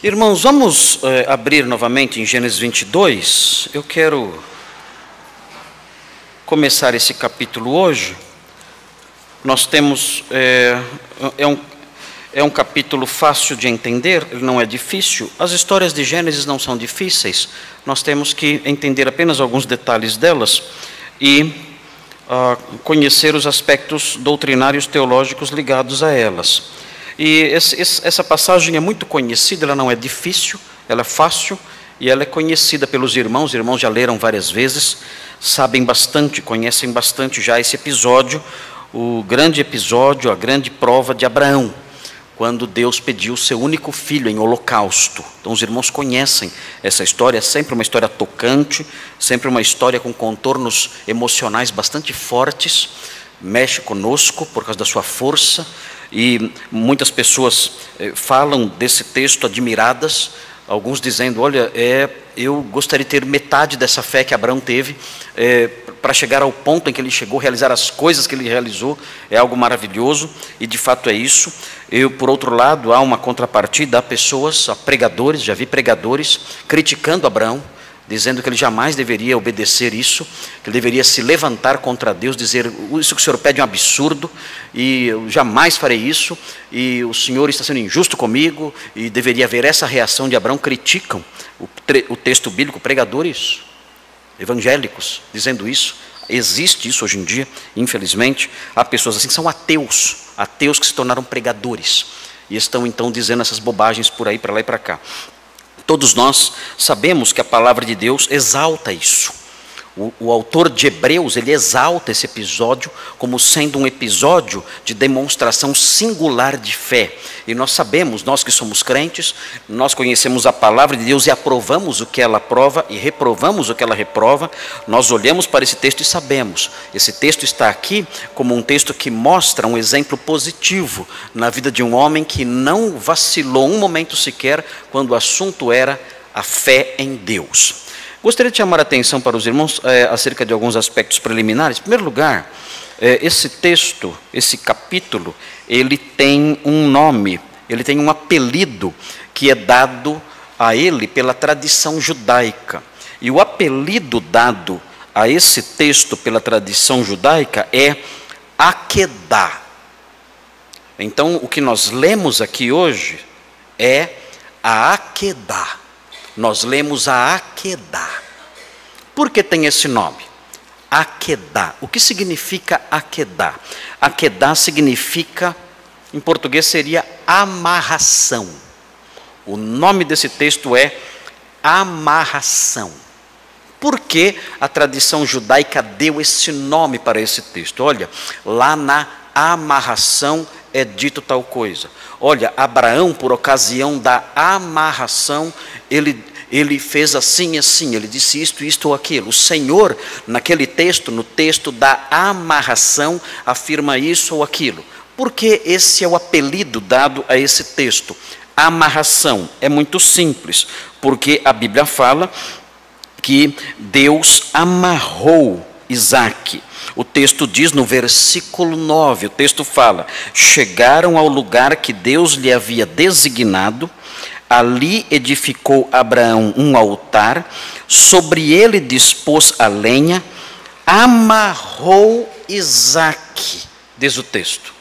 Irmãos, vamos abrir novamente em Gênesis 22. Eu quero começar esse capítulo hoje. Nós temos, é um capítulo fácil de entender, ele não é difícil. As histórias de Gênesis não são difíceis, nós temos que entender apenas alguns detalhes delas e conhecer os aspectos doutrinários teológicos ligados a elas. E essa passagem é muito conhecida, ela não é difícil, ela é fácil e ela é conhecida pelos irmãos. Os irmãos já leram várias vezes, sabem bastante, conhecem bastante já esse episódio, o grande episódio, a grande prova de Abraão, quando Deus pediu o seu único filho em holocausto. Então os irmãos conhecem essa história, é sempre uma história tocante, sempre uma história com contornos emocionais bastante fortes, mexe conosco por causa da sua força. E muitas pessoas falam desse texto admiradas, alguns dizendo, olha, eu gostaria de ter metade dessa fé que Abraão teve, para chegar ao ponto em que ele chegou, realizar as coisas que ele realizou, é algo maravilhoso, e de fato é isso. Por outro lado, há uma contrapartida, há pessoas, há pregadores, já vi pregadores criticando Abraão, dizendo que ele jamais deveria obedecer isso, que ele deveria se levantar contra Deus, dizer, isso que o Senhor pede é um absurdo, e eu jamais farei isso, e o Senhor está sendo injusto comigo, e deveria haver essa reação de Abraão. Criticam o texto bíblico, pregadores evangélicos dizendo isso. Existe isso hoje em dia, infelizmente. Há pessoas assim que são ateus que se tornaram pregadores, e estão então dizendo essas bobagens por aí, para lá e para cá. Todos nós sabemos que a palavra de Deus exalta isso. O autor de Hebreus, ele exalta esse episódio como sendo um episódio de demonstração singular de fé. E nós sabemos, nós que somos crentes, nós conhecemos a palavra de Deus e aprovamos o que ela aprova e reprovamos o que ela reprova. Nós olhamos para esse texto e sabemos, esse texto está aqui como um texto que mostra um exemplo positivo na vida de um homem que não vacilou um momento sequer quando o assunto era a fé em Deus. Gostaria de chamar a atenção para os irmãos acerca de alguns aspectos preliminares. Em primeiro lugar, esse texto, esse capítulo, ele tem um nome, ele tem um apelido que é dado a ele pela tradição judaica. E o apelido dado a esse texto pela tradição judaica é Akedá. Então, o que nós lemos aqui hoje é a Akedá. Nós lemos a Akedá. Por que tem esse nome? Akedá. O que significa Akedá? Akedá significa, em português seria amarração. O nome desse texto é amarração. Por que a tradição judaica deu esse nome para esse texto? Olha, lá na amarração é dito tal coisa. Olha, Abraão, por ocasião da amarração, ele fez assim e assim, ele disse isto ou aquilo. O Senhor, naquele texto, no texto da amarração, afirma isso ou aquilo. Porque esse é o apelido dado a esse texto. Amarração é muito simples, porque a Bíblia fala que Deus amarrou Isaque. O texto diz no versículo 9, o texto fala, chegaram ao lugar que Deus lhe havia designado, ali edificou Abraão um altar, sobre ele dispôs a lenha, amarrou Isaque, diz o texto.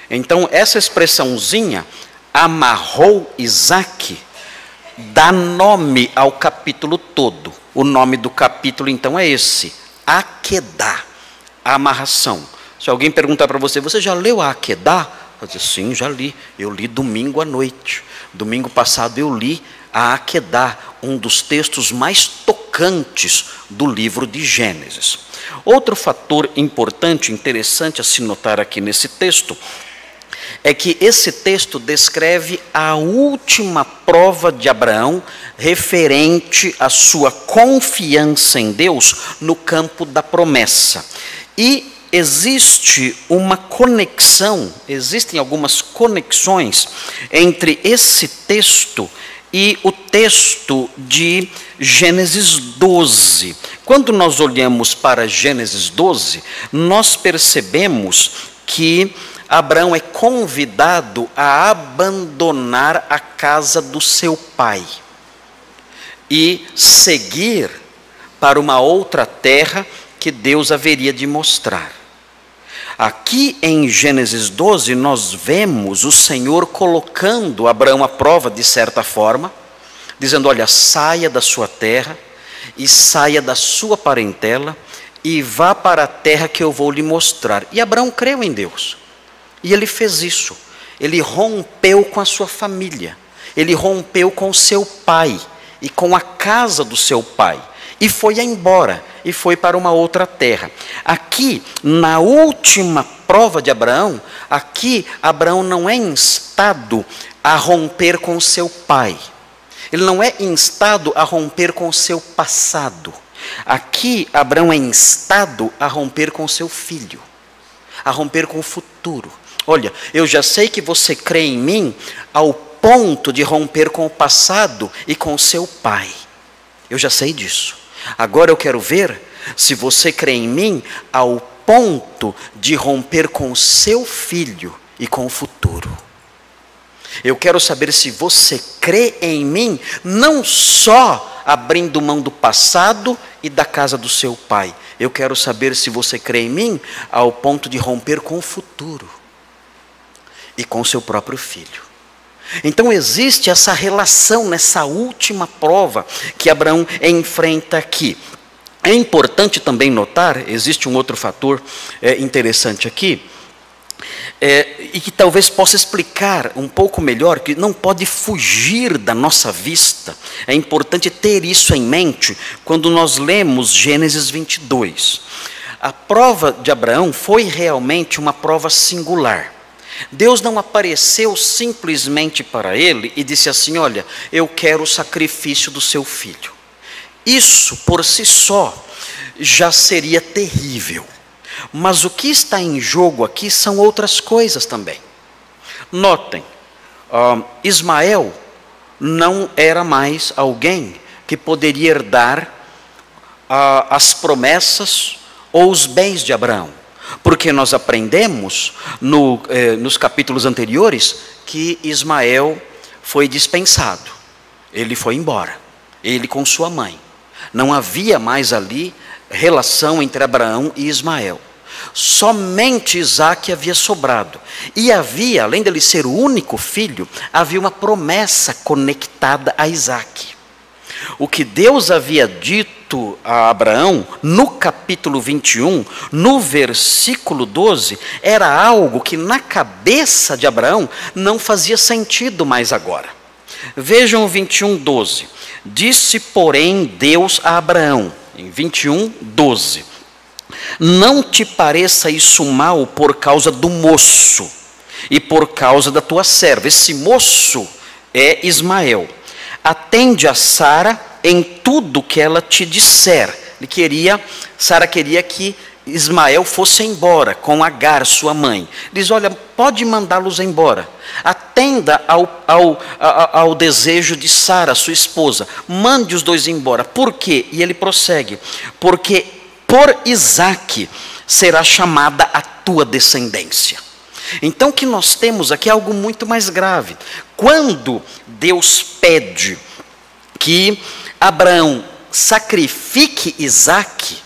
Então essa expressãozinha, amarrou Isaque, dá nome ao capítulo todo. O nome do capítulo então é esse, Akedá, amarração. Se alguém perguntar para você, você já leu a Akedá? Eu dizer, sim, já li. Eu li domingo à noite. Domingo passado eu li a Akedá, um dos textos mais tocantes do livro de Gênesis. Outro fator importante, interessante a se notar aqui nesse texto, é que esse texto descreve a última prova de Abraão referente à sua confiança em Deus no campo da promessa. E existe uma conexão, existem algumas conexões entre esse texto e o texto de Gênesis 12. Quando nós olhamos para Gênesis 12, nós percebemos que Abraão é convidado a abandonar a casa do seu pai e seguir para uma outra terra que Deus haveria de mostrar. Aqui em Gênesis 12, nós vemos o Senhor colocando Abraão à prova de certa forma, dizendo: olha, saia da sua terra e saia da sua parentela e vá para a terra que eu vou lhe mostrar. E Abraão creu em Deus. E ele fez isso. Ele rompeu com a sua família. Ele rompeu com o seu pai e com a casa do seu pai. E foi embora, e foi para uma outra terra. Aqui, na última prova de Abraão, aqui Abraão não é instado a romper com seu pai. Ele não é instado a romper com seu passado. Aqui Abraão é instado a romper com seu filho, a romper com o futuro. Olha, eu já sei que você crê em mim ao ponto de romper com o passado e com seu pai. Eu já sei disso. Agora eu quero ver se você crê em mim ao ponto de romper com o seu filho e com o futuro. Eu quero saber se você crê em mim, não só abrindo mão do passado e da casa do seu pai. Eu quero saber se você crê em mim ao ponto de romper com o futuro e com o seu próprio filho. Então existe essa relação nessa última prova que Abraão enfrenta aqui. É importante também notar, existe um outro fator interessante aqui, e que talvez possa explicar um pouco melhor, que não pode fugir da nossa vista. É importante ter isso em mente quando nós lemos Gênesis 22. A prova de Abraão foi realmente uma prova singular. Deus não apareceu simplesmente para ele e disse assim: olha, eu quero o sacrifício do seu filho. Isso por si só já seria terrível. Mas o que está em jogo aqui são outras coisas também. Notem, Ismael não era mais alguém que poderia herdar as promessas ou os bens de Abraão. Porque nós aprendemos nos capítulos anteriores que Ismael foi dispensado. Ele foi embora, ele com sua mãe. Não havia mais ali relação entre Abraão e Ismael. Somente Isaque havia sobrado. E havia, além dele ser o único filho, havia uma promessa conectada a Isaque. O que Deus havia dito a Abraão no capítulo 21, no versículo 12, era algo que na cabeça de Abraão não fazia sentido mais agora. Vejam o 21, 12. Disse, porém, Deus a Abraão, em 21, 12: não te pareça isso mal por causa do moço e por causa da tua serva. Esse moço é Ismael. Atende a Sara em tudo que ela te disser. Sara queria que Ismael fosse embora com Agar, sua mãe. Diz: olha, pode mandá-los embora. Atenda ao desejo de Sara, sua esposa. Mande os dois embora. Por quê? E ele prossegue: porque por Isaque será chamada a tua descendência. Então o que nós temos aqui é algo muito mais grave. Quando Deus pede que Abraão sacrifique Isaque,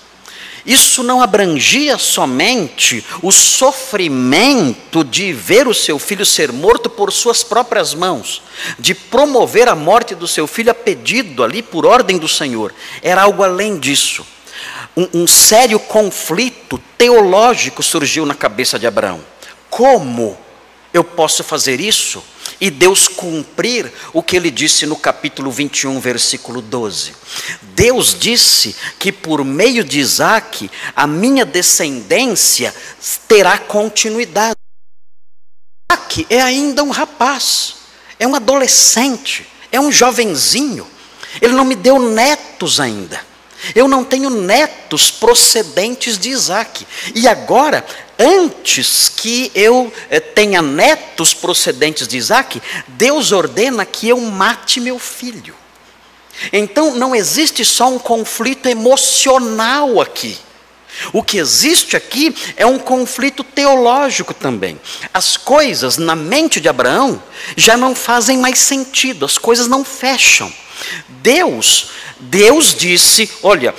isso não abrangia somente o sofrimento de ver o seu filho ser morto por suas próprias mãos, de promover a morte do seu filho a pedido ali por ordem do Senhor. Era algo além disso. Um sério conflito teológico surgiu na cabeça de Abraão. Como eu posso fazer isso e Deus cumprir o que ele disse no capítulo 21, versículo 12? Deus disse que por meio de Isaque, a minha descendência terá continuidade. Isaque é ainda um rapaz, é um adolescente, é um jovenzinho. Ele não me deu netos ainda. Eu não tenho netos procedentes de Isaque. E agora, antes que eu tenha netos procedentes de Isaque, Deus ordena que eu mate meu filho. Então não existe só um conflito emocional aqui. O que existe aqui é um conflito teológico também. As coisas na mente de Abraão já não fazem mais sentido, as coisas não fecham. Deus disse, olha,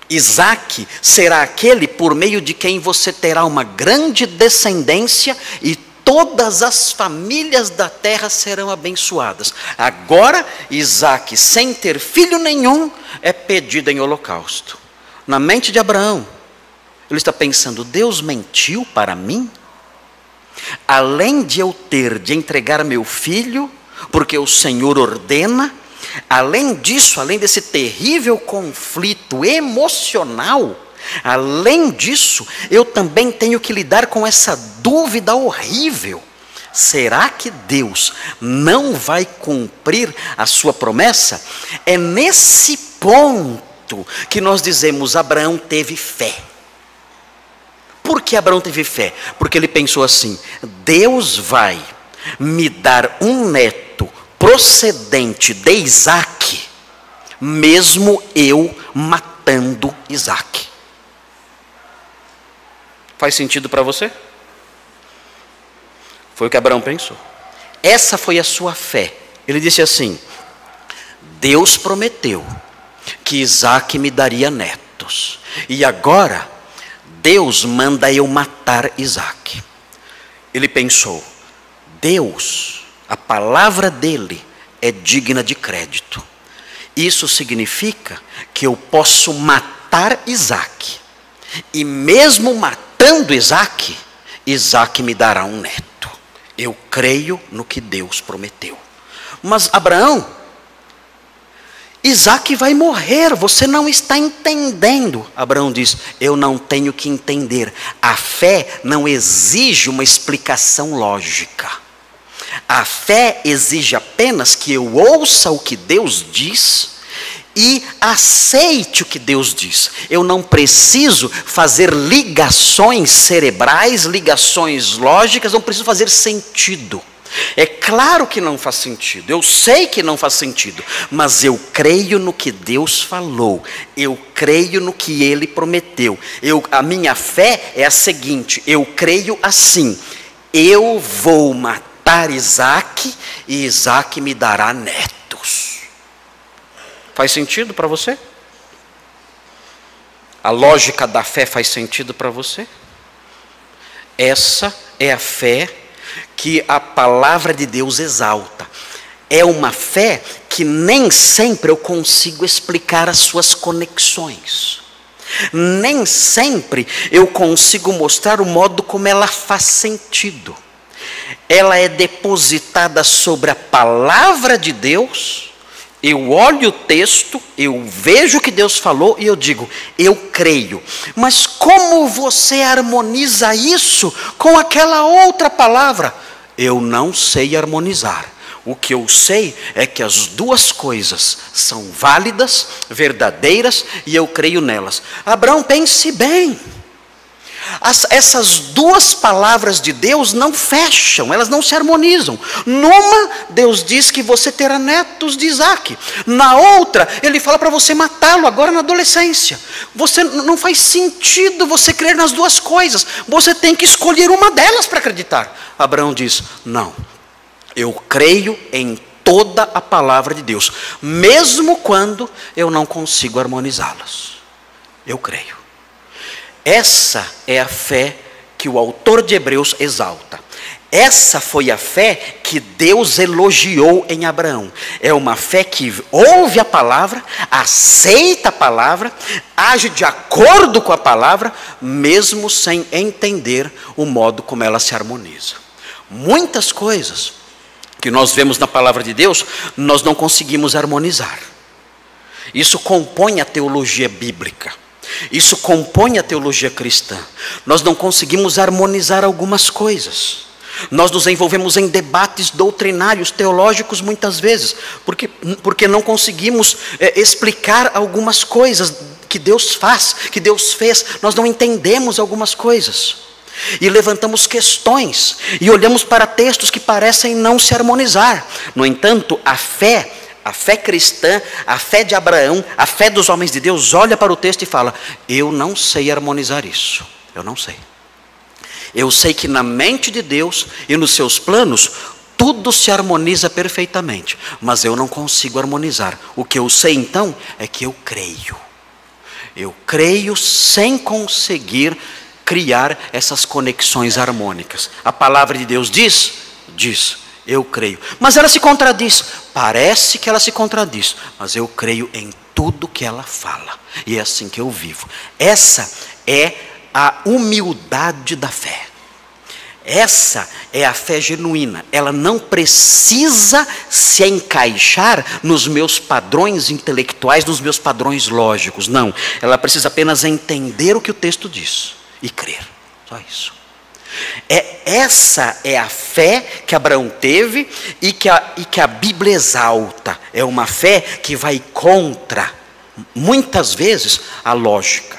Isaque será aquele por meio de quem você terá uma grande descendência e todas as famílias da terra serão abençoadas. Agora, Isaque, sem ter filho nenhum, é pedido em holocausto. Na mente de Abraão, ele está pensando, Deus mentiu para mim? Além de eu ter de entregar meu filho, porque o Senhor ordena, além disso, além desse terrível conflito emocional, além disso, eu também tenho que lidar com essa dúvida horrível. Será que Deus não vai cumprir a sua promessa? É nesse ponto que nós dizemos, Abraão teve fé. Por que Abraão teve fé? Porque ele pensou assim, Deus vai me dar um neto procedente de Isaque, mesmo eu matando Isaque. Faz sentido para você? Foi o que Abraão pensou. Essa foi a sua fé. Ele disse assim, Deus prometeu que Isaque me daria netos. E agora, Deus manda eu matar Isaque. Ele pensou, Deus, a palavra dele é digna de crédito. Isso significa que eu posso matar Isaque. E mesmo matando Isaque, Isaque me dará um neto. Eu creio no que Deus prometeu. Mas Abraão, Isaque vai morrer, você não está entendendo. Abraão diz, eu não tenho que entender. A fé não exige uma explicação lógica. A fé exige apenas que eu ouça o que Deus diz e aceite o que Deus diz. Eu não preciso fazer ligações cerebrais, ligações lógicas, não preciso fazer sentido. É claro que não faz sentido, eu sei que não faz sentido, mas eu creio no que Deus falou, eu creio no que Ele prometeu. A minha fé é a seguinte, eu creio assim, eu vou matar Isaque e Isaque me dará netos. Faz sentido para você? A lógica da fé faz sentido para você? Essa é a fé que a palavra de Deus exalta. É uma fé que nem sempre eu consigo explicar as suas conexões. Nem sempre eu consigo mostrar o modo como ela faz sentido. Ela é depositada sobre a palavra de Deus. Eu olho o texto, eu vejo o que Deus falou e eu digo, eu creio. Mas como você harmoniza isso com aquela outra palavra? Eu não sei harmonizar. O que eu sei é que as duas coisas são válidas, verdadeiras e eu creio nelas. Abraão, pense bem. Essas duas palavras de Deus não fecham, elas não se harmonizam. Numa, Deus diz que você terá netos de Isaque. Na outra, Ele fala para você matá-lo agora na adolescência. Você não faz sentido você crer nas duas coisas. Você tem que escolher uma delas para acreditar. Abraão diz, não, eu creio em toda a palavra de Deus, mesmo quando eu não consigo harmonizá-las. Eu creio. Essa é a fé que o autor de Hebreus exalta. Essa foi a fé que Deus elogiou em Abraão. É uma fé que ouve a palavra, aceita a palavra, age de acordo com a palavra, mesmo sem entender o modo como ela se harmoniza. Muitas coisas que nós vemos na palavra de Deus, nós não conseguimos harmonizar. Isso compõe a teologia bíblica. Isso compõe a teologia cristã. Nós não conseguimos harmonizar algumas coisas. Nós nos envolvemos em debates doutrinários, teológicos muitas vezes, porque não conseguimos explicar algumas coisas que Deus faz, que Deus fez. Nós não entendemos algumas coisas. E levantamos questões, e olhamos para textos que parecem não se harmonizar. No entanto, a fé A fé cristã, a fé de Abraão, a fé dos homens de Deus, olha para o texto e fala: eu não sei harmonizar isso, eu não sei. Eu sei que na mente de Deus e nos seus planos, tudo se harmoniza perfeitamente, mas eu não consigo harmonizar. O que eu sei então é que eu creio. Eu creio sem conseguir criar essas conexões harmônicas. A palavra de Deus diz, eu creio. Mas ela se contradiz. Parece que ela se contradiz, mas eu creio em tudo que ela fala. E é assim que eu vivo. Essa é a humildade da fé. Essa é a fé genuína. Ela não precisa se encaixar nos meus padrões intelectuais, nos meus padrões lógicos. Não. Ela precisa apenas entender o que o texto diz e crer. Só isso. Essa é a fé que Abraão teve e que a Bíblia exalta. É uma fé que vai contra, muitas vezes, a lógica.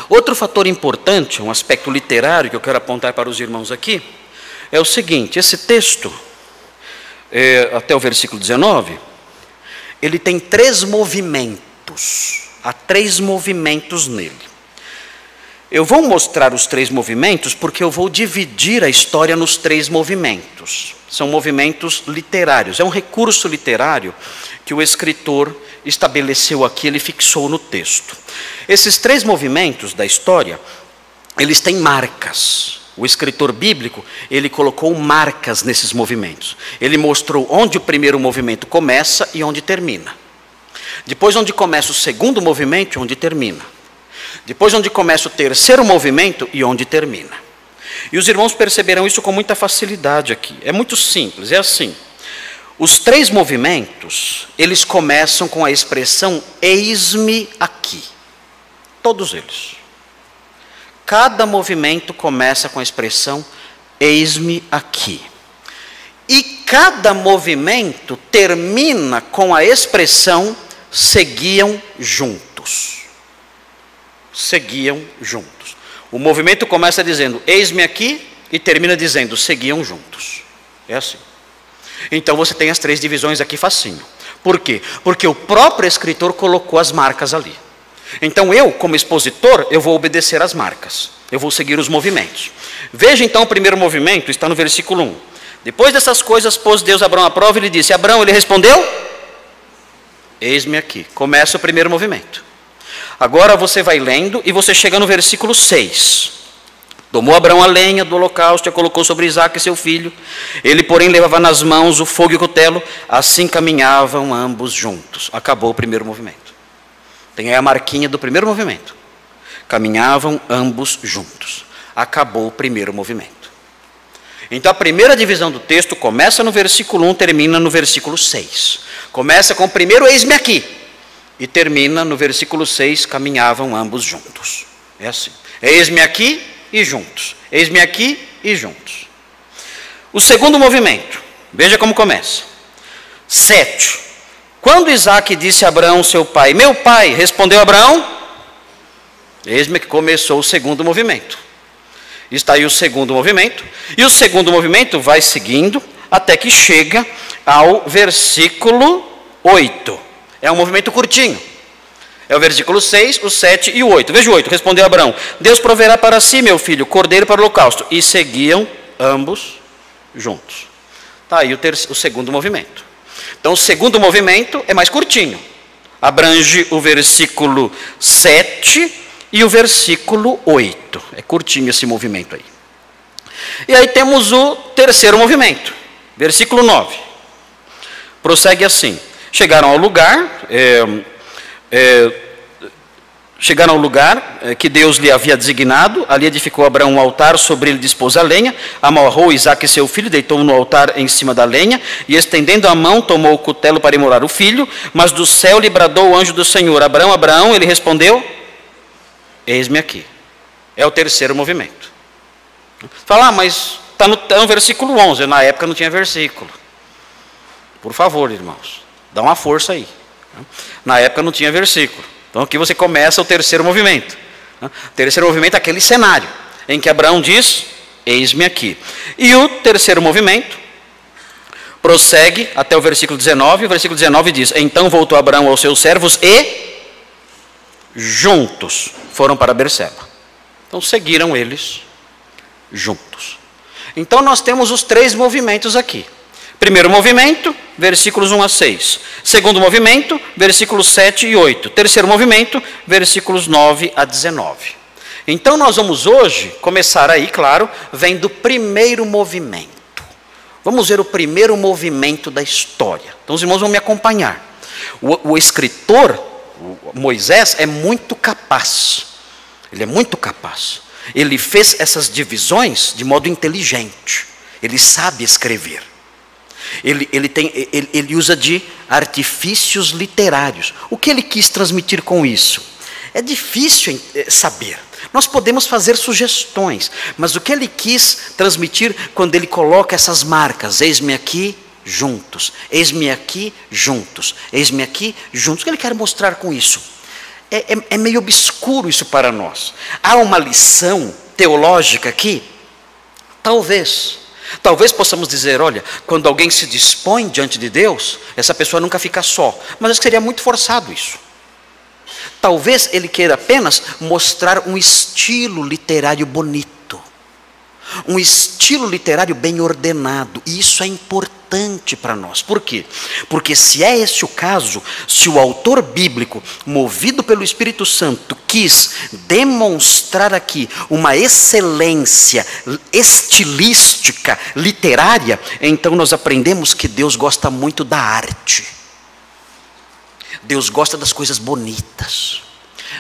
Outro fator importante, um aspecto literário que eu quero apontar para os irmãos aqui, é o seguinte: esse texto, até o versículo 19, ele tem 3 movimentos. Há 3 movimentos nele. Eu vou mostrar os 3 movimentos porque eu vou dividir a história nos 3 movimentos. São movimentos literários. É um recurso literário que o escritor estabeleceu aqui, ele fixou no texto. Esses 3 movimentos da história, eles têm marcas. O escritor bíblico, ele colocou marcas nesses movimentos. Ele mostrou onde o primeiro movimento começa e onde termina. Depois onde começa o segundo movimento e onde termina. Depois onde começa o terceiro movimento e onde termina. E os irmãos perceberão isso com muita facilidade aqui. É muito simples, é assim. Os 3 movimentos, eles começam com a expressão eis-me aqui. Todos eles. Cada movimento começa com a expressão eis-me aqui. E cada movimento termina com a expressão seguiam juntos. Seguiam juntos. O movimento começa dizendo eis-me aqui e termina dizendo seguiam juntos. É assim. Então você tem as 3 divisões aqui facinho. Por quê? Porque o próprio escritor colocou as marcas ali. Então eu, como expositor, eu vou obedecer às marcas. Eu vou seguir os movimentos. Veja então o primeiro movimento, está no versículo 1. Depois dessas coisas pôs Deus Abraão à prova e lhe disse: Abraão, ele respondeu: eis-me aqui. Começa o primeiro movimento. Agora você vai lendo e você chega no versículo 6. Tomou Abraão a lenha do holocausto e a colocou sobre Isaque, seu filho. Ele, porém, levava nas mãos o fogo e o cutelo. Assim caminhavam ambos juntos. Acabou o primeiro movimento. Tem aí a marquinha do primeiro movimento. Caminhavam ambos juntos. Acabou o primeiro movimento. Então a primeira divisão do texto começa no versículo 1, termina no versículo 6. Começa com o primeiro eis-me aqui. E termina no versículo 6, caminhavam ambos juntos. É assim. Eis-me aqui e juntos. Eis-me aqui e juntos. O segundo movimento, veja como começa. 7. Quando Isaque disse a Abraão, seu pai: meu pai, respondeu Abraão: eis-me que começou o segundo movimento. Está aí o segundo movimento. E o segundo movimento vai seguindo até que chega ao versículo 8. É um movimento curtinho. É o versículo 6, o 7 e o 8. Veja o 8. Respondeu Abraão: Deus proverá para si, meu filho, cordeiro para o holocausto. E seguiam ambos juntos. Está aí o segundo movimento. Então o segundo movimento é mais curtinho. Abrange o versículo 7 e o versículo 8. É curtinho esse movimento aí. E aí temos o terceiro movimento. Versículo 9. Prossegue assim. Chegaram ao lugar que Deus lhe havia designado. Ali edificou Abraão um altar, sobre ele dispôs a lenha, amarrou Isaque seu filho, deitou-o no altar em cima da lenha, e estendendo a mão, tomou o cutelo para imolar o filho. Mas do céu lhe bradou o anjo do Senhor: Abraão, Abraão. Ele respondeu: eis-me aqui. É o terceiro movimento. Fala, mas está no versículo 11. Na época não tinha versículo. Por favor, irmãos, dá uma força aí. Na época não tinha versículo. Então aqui você começa o terceiro movimento. O terceiro movimento é aquele cenário em que Abraão diz: eis-me aqui. E o terceiro movimento Prossegue até o versículo 19, o versículo 19 diz: então voltou Abraão aos seus servos e juntos foram para Berseba. Então seguiram eles juntos. Então nós temos os 3 movimentos aqui. Primeiro movimento, versículos 1 a 6. Segundo movimento, versículos 7 e 8. Terceiro movimento, versículos 9 a 19. Então nós vamos hoje começar aí, claro, vendo o primeiro movimento. Vamos ver o primeiro movimento da história. Então os irmãos vão me acompanhar. O escritor, Moisés, é muito capaz. Ele é muito capaz. Ele fez essas divisões de modo inteligente. Ele sabe escrever. Ele usa de artifícios literários. O que ele quis transmitir com isso? É difícil saber. Nós podemos fazer sugestões, mas o que ele quis transmitir quando ele coloca essas marcas, eis-me aqui, juntos, eis-me aqui, juntos, eis-me aqui, juntos, o que ele quer mostrar com isso? É meio obscuro isso para nós. Há uma lição teológica aqui? Talvez possamos dizer, olha, quando alguém se dispõe diante de Deus, essa pessoa nunca fica só, mas acho que seria muito forçado isso. Talvez ele queira apenas mostrar um estilo literário bonito, um estilo literário bem ordenado, e isso é importante para nós. Por quê? Porque se é esse o caso, se o autor bíblico, movido pelo Espírito Santo, quis demonstrar aqui uma excelência estilística, literária, então nós aprendemos que Deus gosta muito da arte. Deus gosta das coisas bonitas.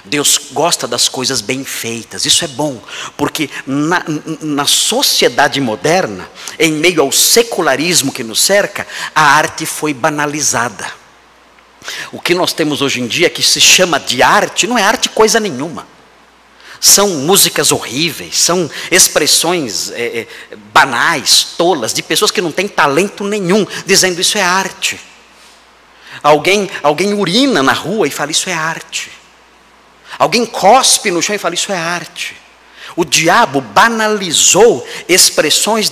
Deus gosta das coisas bem feitas. Isso é bom, porque na sociedade moderna, em meio ao secularismo que nos cerca, a arte foi banalizada. O que nós temos hoje em dia, que se chama de arte, não é arte coisa nenhuma. São músicas horríveis, são expressões banais, tolas, de pessoas que não têm talento nenhum, dizendo isso é arte. Alguém urina na rua e fala isso é arte. Alguém cospe no chão e fala isso é arte. O diabo banalizou expressões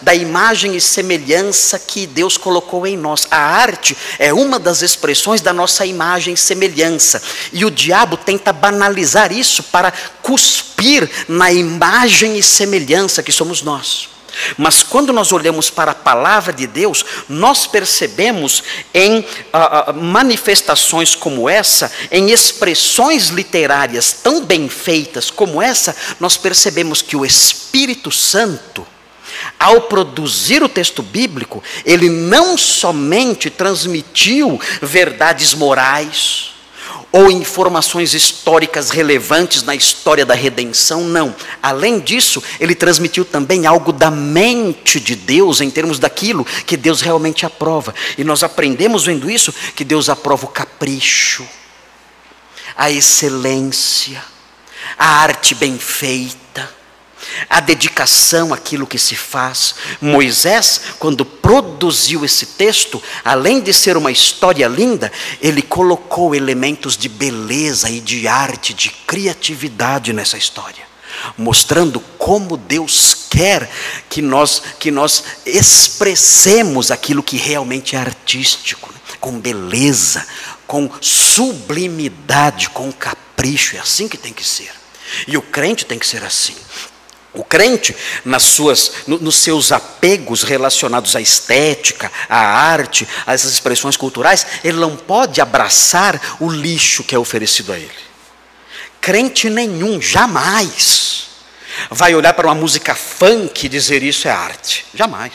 da imagem e semelhança que Deus colocou em nós. A arte é uma das expressões da nossa imagem e semelhança. E o diabo tenta banalizar isso para cuspir na imagem e semelhança que somos nós. Mas quando nós olhamos para a palavra de Deus, nós percebemos em manifestações como essa, em expressões literárias tão bem feitas como essa, nós percebemos que o Espírito Santo, ao produzir o texto bíblico, ele não somente transmitiu verdades morais, ou informações históricas relevantes na história da redenção, não. Além disso, ele transmitiu também algo da mente de Deus, em termos daquilo que Deus realmente aprova. E nós aprendemos vendo isso, que Deus aprova o capricho, a excelência, a arte bem feita, a dedicação àquilo que se faz. Moisés, quando produziu esse texto, além de ser uma história linda, ele colocou elementos de beleza e de arte, de criatividade nessa história, mostrando como Deus quer que nós expressemos aquilo que realmente é artístico, com beleza, com sublimidade, com capricho. É assim que tem que ser. E o crente tem que ser assim. O crente, nos seus apegos relacionados à estética, à arte, a essas expressões culturais, ele não pode abraçar o lixo que é oferecido a ele. Crente nenhum, jamais, vai olhar para uma música funk e dizer isso é arte. Jamais.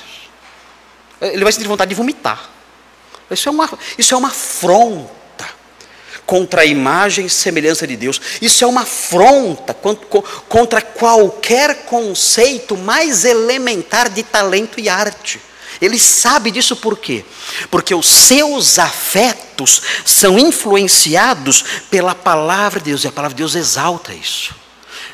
Ele vai sentir vontade de vomitar. Isso é uma afronta contra a imagem e semelhança de Deus. Isso é uma afronta contra qualquer conceito mais elementar de talento e arte. Ele sabe disso por quê? Porque os seus afetos são influenciados pela palavra de Deus, e a palavra de Deus exalta isso.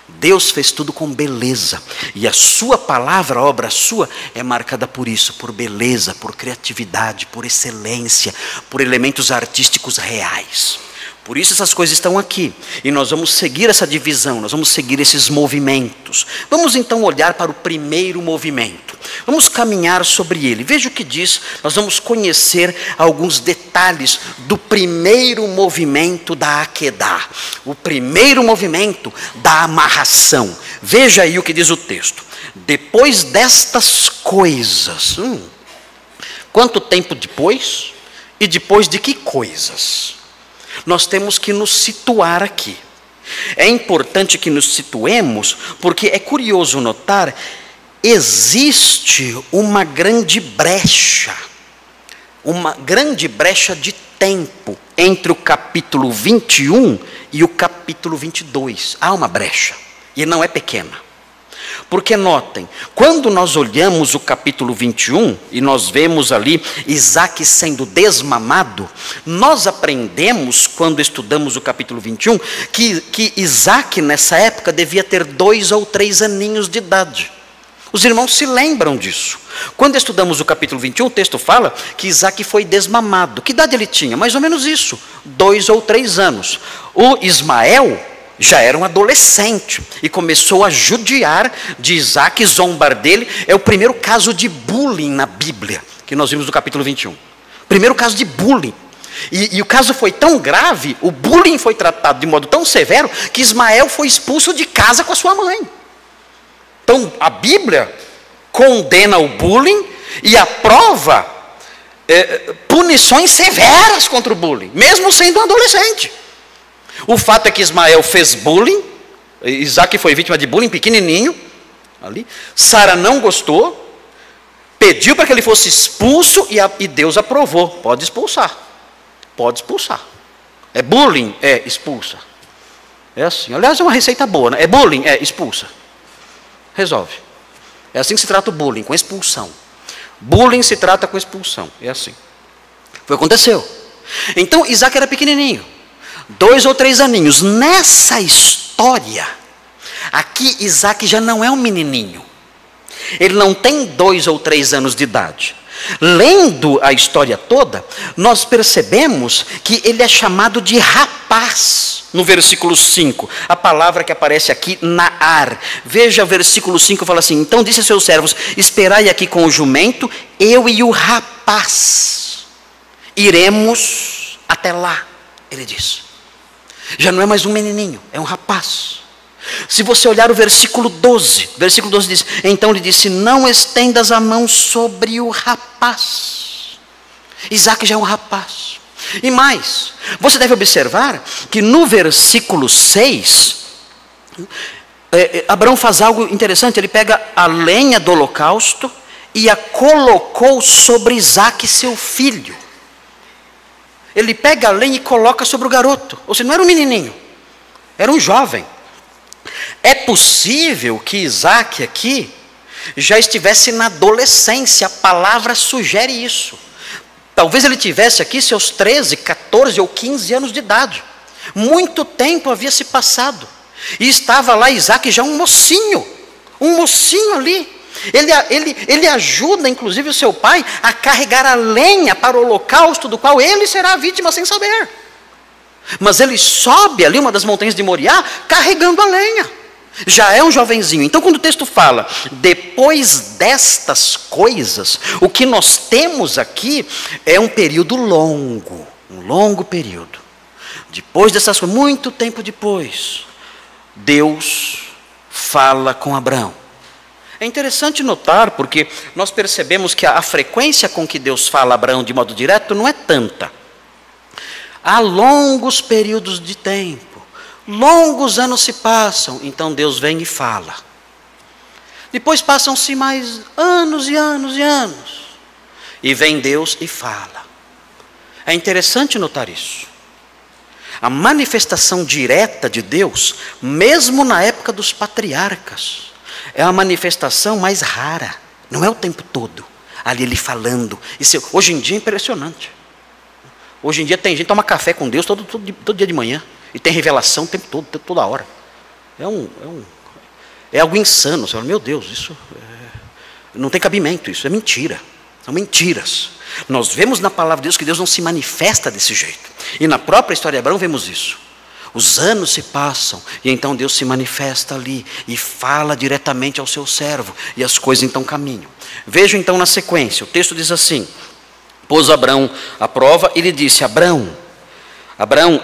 Deus fez tudo com beleza, e a sua palavra, a obra sua, é marcada por isso, por beleza, por criatividade, por excelência, por elementos artísticos reais. Por isso essas coisas estão aqui. E nós vamos seguir essa divisão, nós vamos seguir esses movimentos. Vamos então olhar para o primeiro movimento. Vamos caminhar sobre ele. Veja o que diz, nós vamos conhecer alguns detalhes do primeiro movimento da Akedah. O primeiro movimento da amarração. Veja aí o que diz o texto. Depois destas coisas. Quanto tempo depois? E depois de que coisas? Nós temos que nos situar aqui. É importante que nos situemos, porque é curioso notar, existe uma grande brecha de tempo entre o capítulo 21 e o capítulo 22. Há uma brecha, e não é pequena. Porque notem, quando nós olhamos o capítulo 21 e nós vemos ali Isaac sendo desmamado, nós aprendemos, quando estudamos o capítulo 21, que Isaac nessa época devia ter 2 ou 3 aninhos de idade. Os irmãos se lembram disso. Quando estudamos o capítulo 21, o texto fala que Isaac foi desmamado. Que idade ele tinha? Mais ou menos isso, 2 ou 3 anos. O Ismael já era um adolescente e começou a judiar de Isaac, zombar dele. É o primeiro caso de bullying na Bíblia, que nós vimos no capítulo 21. Primeiro caso de bullying. E o caso foi tão grave, o bullying foi tratado de modo tão severo, que Ismael foi expulso de casa com a sua mãe. Então a Bíblia condena o bullying e aprova punições severas contra o bullying, mesmo sendo um adolescente. O fato é que Ismael fez bullying, Isaac foi vítima de bullying pequenininho, ali. Sara não gostou, pediu para que ele fosse expulso e Deus aprovou. Pode expulsar. É bullying? É, expulsa. É assim. Aliás, é uma receita boa, né? É bullying? É, expulsa. Resolve. É assim que se trata o bullying, com expulsão. Bullying se trata com expulsão. É assim. Foi o que aconteceu. Então, Isaac era pequenininho. 2 ou 3 aninhos. Nessa história, aqui Isaac já não é um menininho. Ele não tem 2 ou 3 anos de idade. Lendo a história toda, nós percebemos que ele é chamado de rapaz. No versículo 5, a palavra que aparece aqui, Naar. Veja o versículo 5, fala assim: então disse a seus servos, esperai aqui com o jumento, eu e o rapaz iremos até lá. Ele diz. Já não é mais um menininho, é um rapaz. Se você olhar o versículo 12 diz: então lhe disse, não estendas a mão sobre o rapaz. Isaac já é um rapaz. E mais, você deve observar que no versículo 6, Abraão faz algo interessante. Ele pega a lenha do holocausto e a colocou sobre Isaac, seu filho. Ele pega a lenha e coloca sobre o garoto. Ou seja, não era um menininho, era um jovem. É possível que Isaac aqui já estivesse na adolescência. A palavra sugere isso. Talvez ele tivesse aqui seus 13, 14 ou 15 anos de idade. Muito tempo havia se passado. E estava lá Isaac já um mocinho ali. Ele ajuda, inclusive, o seu pai a carregar a lenha para o holocausto, do qual ele será a vítima sem saber. Mas ele sobe ali uma das montanhas de Moriá, carregando a lenha. Já é um jovenzinho. Então, quando o texto fala, depois destas coisas, o que nós temos aqui é um período longo. Um longo período. Depois dessas coisas, muito tempo depois, Deus fala com Abraão. É interessante notar, porque nós percebemos que a frequência com que Deus fala a Abraão de modo direto não é tanta. Há longos períodos de tempo, longos anos se passam, então Deus vem e fala. Depois passam-se mais anos e anos e anos, e vem Deus e fala. É interessante notar isso. A manifestação direta de Deus, mesmo na época dos patriarcas, é uma manifestação mais rara. Não é o tempo todo ali ele falando. Isso, hoje em dia é impressionante. Hoje em dia tem gente que toma café com Deus todo dia de manhã. E tem revelação o tempo todo, toda hora. É algo insano. Você fala, meu Deus, isso não tem cabimento, isso é mentira. São mentiras. Nós vemos na palavra de Deus que Deus não se manifesta desse jeito. E na própria história de Abraão vemos isso. Os anos se passam e então Deus se manifesta ali e fala diretamente ao seu servo e as coisas então caminham. Veja então na sequência, o texto diz assim: pôs Abraão à prova e lhe disse: Abraão,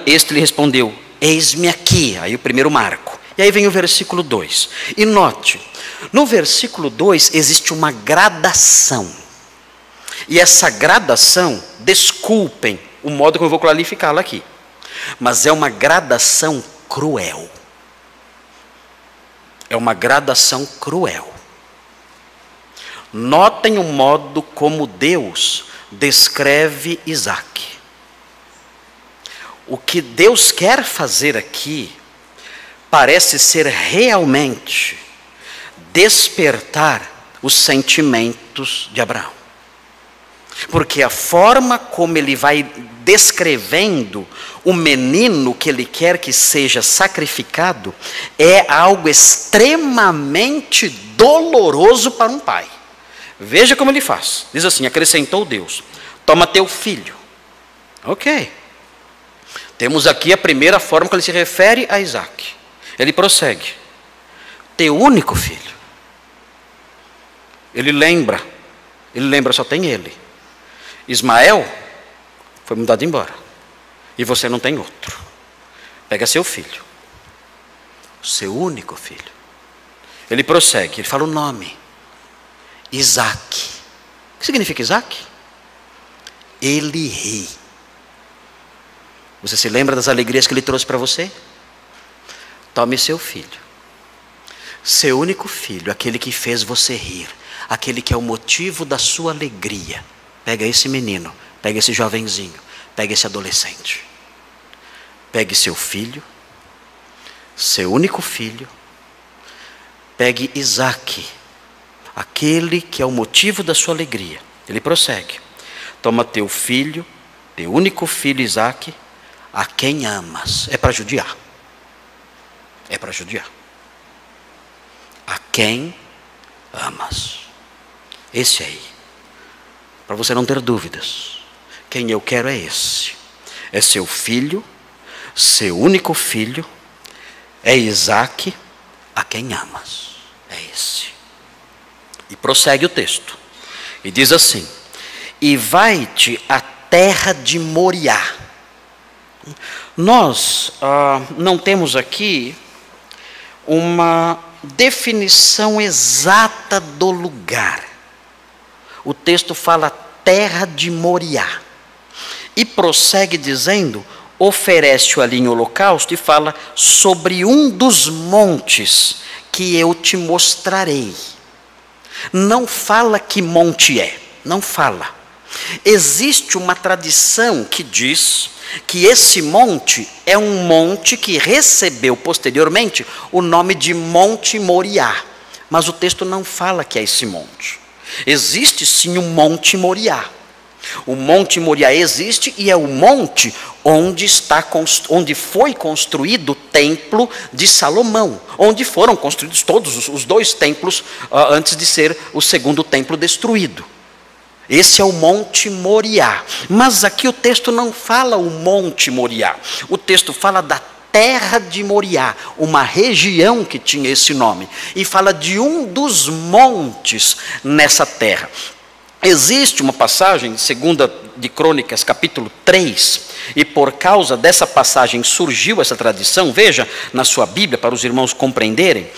este lhe respondeu: eis-me aqui. Aí o primeiro marco. E aí vem o versículo 2. E note, no versículo 2 existe uma gradação. E essa gradação, desculpem o modo como eu vou clarificá-la aqui, mas é uma gradação cruel. É uma gradação cruel. Notem o modo como Deus descreve Isaac. O que Deus quer fazer aqui parece ser realmente despertar os sentimentos de Abraão. Porque a forma como ele vai descrevendo o menino que ele quer que seja sacrificado é algo extremamente doloroso para um pai. Veja como ele faz. Diz assim: acrescentou Deus: toma teu filho. Ok. Temos aqui a primeira forma que ele se refere a Isaac. Ele prossegue: teu único filho. Ele lembra, só tem ele. Ismael foi mudado embora. E você não tem outro. Pega seu filho. Seu único filho. Ele prossegue, ele fala o nome. Isaac. O que significa Isaac? Ele ri. Você se lembra das alegrias que ele trouxe para você? Tome seu filho. Seu único filho, aquele que fez você rir. Aquele que é o motivo da sua alegria. Pega esse menino, pega esse jovenzinho, pega esse adolescente. Pegue seu filho, seu único filho. Pegue Isaac, aquele que é o motivo da sua alegria. Ele prossegue: toma teu filho, teu único filho Isaac, a quem amas. É para judiar. É para judiar. A quem amas. Esse aí. Para você não ter dúvidas. Quem eu quero é esse. É seu filho, seu único filho, é Isaac, a quem amas. É esse. E prossegue o texto. E diz assim: e vai-te à terra de Moriá. Nós não temos aqui uma definição exata do lugar. O texto fala terra de Moriá. E prossegue dizendo: oferece-o ali em holocausto, e fala sobre um dos montes que eu te mostrarei. Não fala que monte é, não fala. Existe uma tradição que diz que esse monte é um monte que recebeu posteriormente o nome de Monte Moriá. Mas o texto não fala que é esse monte. Existe sim o Monte Moriá. O Monte Moriá existe e é o monte onde foi construído o templo de Salomão, onde foram construídos todos os dois templos antes de ser o segundo templo destruído. Esse é o Monte Moriá. Mas aqui o texto não fala o Monte Moriá. O texto fala da terra de Moriá, uma região que tinha esse nome. E fala de um dos montes nessa terra. Existe uma passagem, 2 de Crônicas, capítulo 3, e por causa dessa passagem surgiu essa tradição. Veja na sua Bíblia, para os irmãos compreenderem,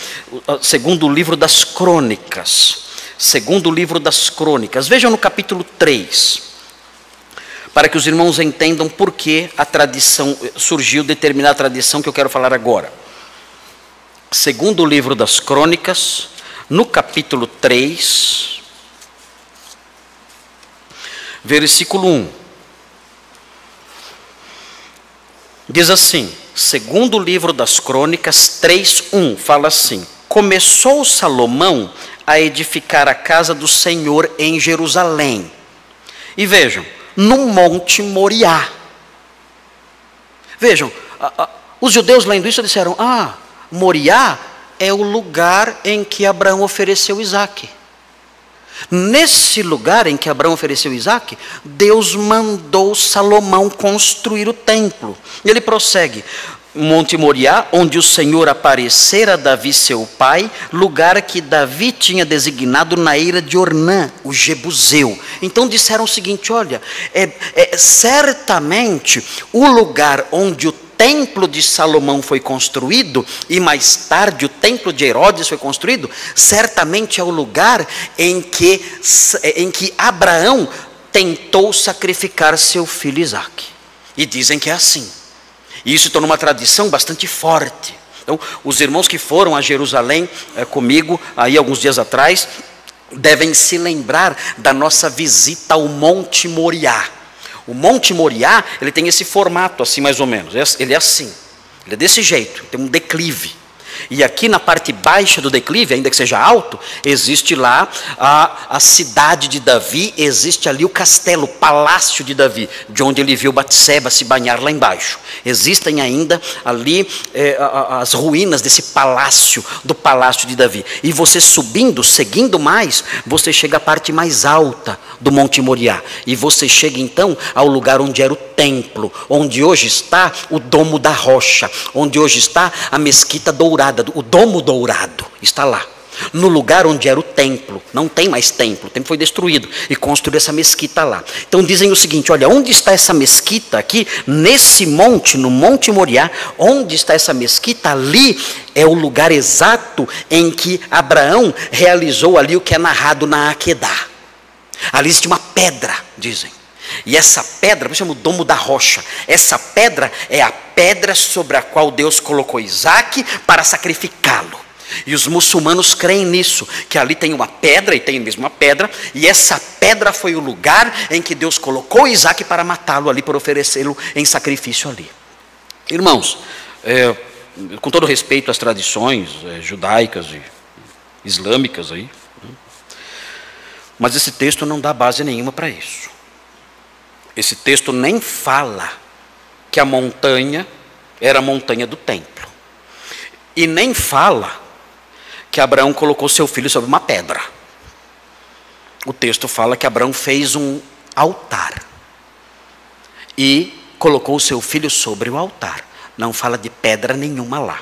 segundo o livro das Crônicas. Segundo o livro das Crônicas. Vejam no capítulo 3, para que os irmãos entendam por que a tradição surgiu, determinada tradição que eu quero falar agora. Segundo o livro das Crônicas, no capítulo 3, versículo 1. Diz assim, segundo o livro das Crônicas 3:1, fala assim: começou Salomão a edificar a casa do Senhor em Jerusalém. E vejam, no Monte Moriá. Vejam, os judeus lendo isso disseram: Moriá é o lugar em que Abraão ofereceu Isaac. Nesse lugar em que Abraão ofereceu Isaque, Deus mandou Salomão construir o templo. E ele prossegue: Monte Moriá, onde o Senhor aparecera a Davi seu pai, lugar que Davi tinha designado na eira de Ornã, o Jebuseu. Então disseram o seguinte: olha, certamente o lugar onde o templo de Salomão foi construído, e mais tarde o templo de Herodes foi construído, certamente é o lugar em que Abraão tentou sacrificar seu filho Isaque. E dizem que é assim. E isso torna uma tradição bastante forte. Então, os irmãos que foram a Jerusalém comigo, aí alguns dias atrás, devem se lembrar da nossa visita ao Monte Moriá. O Monte Moriá, ele tem esse formato assim mais ou menos, ele é assim, ele é desse jeito, tem um declive. E aqui na parte baixa do declive, ainda que seja alto, existe lá a cidade de Davi, existe ali o castelo, o palácio de Davi, de onde ele viu Batseba se banhar lá embaixo. Existem ainda ali as ruínas desse palácio, do palácio de Davi. E você subindo, seguindo mais, você chega à parte mais alta do Monte Moriá. E você chega então ao lugar onde era o templo, onde hoje está o Domo da Rocha, onde hoje está a Mesquita Dourada, o Domo Dourado, está lá. No lugar onde era o templo, não tem mais templo, o templo foi destruído e construiu essa mesquita lá. Então dizem o seguinte: olha, onde está essa mesquita aqui? Nesse monte, no Monte Moriá, onde está essa mesquita? Ali é o lugar exato em que Abraão realizou ali o que é narrado na Aquedá. Ali existe uma pedra, dizem. E essa pedra, por isso chama o Domo da Rocha. Essa pedra é a pedra sobre a qual Deus colocou Isaque para sacrificá-lo. E os muçulmanos creem nisso, que ali tem uma pedra, e tem mesmo uma pedra, e essa pedra foi o lugar em que Deus colocou Isaque para matá-lo ali, para oferecê-lo em sacrifício ali. Irmãos, com todo respeito às tradições judaicas e islâmicas aí, mas esse texto não dá base nenhuma para isso. Esse texto nem fala que a montanha era a montanha do templo. E nem fala que Abraão colocou seu filho sobre uma pedra. O texto fala que Abraão fez um altar e colocou o seu filho sobre o altar. Não fala de pedra nenhuma lá.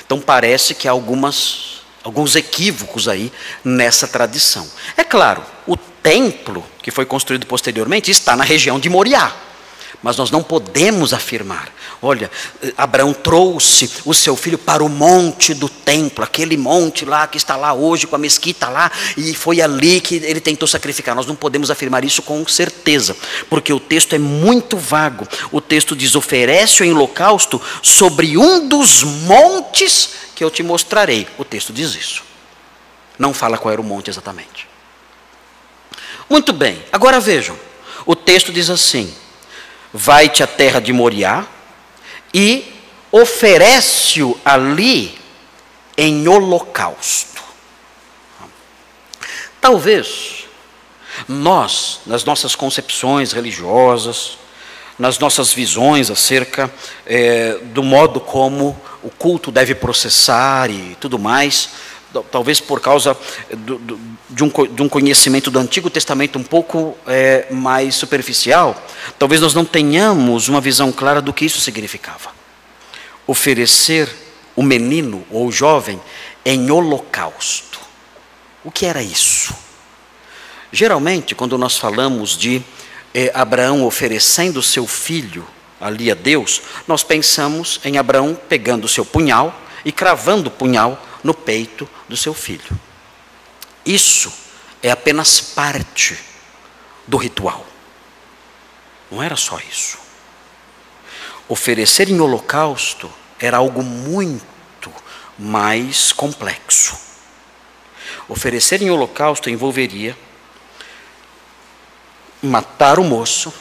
Então parece que há alguns equívocos aí nessa tradição. É claro, o templo que foi construído posteriormente está na região de Moriá. Mas nós não podemos afirmar: olha, Abraão trouxe o seu filho para o monte do templo, aquele monte lá que está lá hoje com a mesquita lá, e foi ali que ele tentou sacrificar. Nós não podemos afirmar isso com certeza, porque o texto é muito vago. O texto diz: oferece o holocausto sobre um dos montes que eu te mostrarei. O texto diz isso. Não fala qual era o monte exatamente. Muito bem, agora vejam. O texto diz assim: vai-te à terra de Moriá e oferece-o ali em holocausto. Talvez nós, nas nossas concepções religiosas, nas nossas visões acerca do modo como o culto deve processar e tudo mais, talvez por causa de um conhecimento do Antigo Testamento um pouco mais superficial, talvez nós não tenhamos uma visão clara do que isso significava. Oferecer o menino ou o jovem em holocausto. O que era isso? Geralmente, quando nós falamos de Abraão oferecendo seu filho ali a Deus, nós pensamos em Abraão pegando o seu punhal e cravando o punhal no peito do seu filho. Isso é apenas parte do ritual. Não era só isso. Oferecer em holocausto era algo muito mais complexo. Oferecer em holocausto envolveria matar o moço,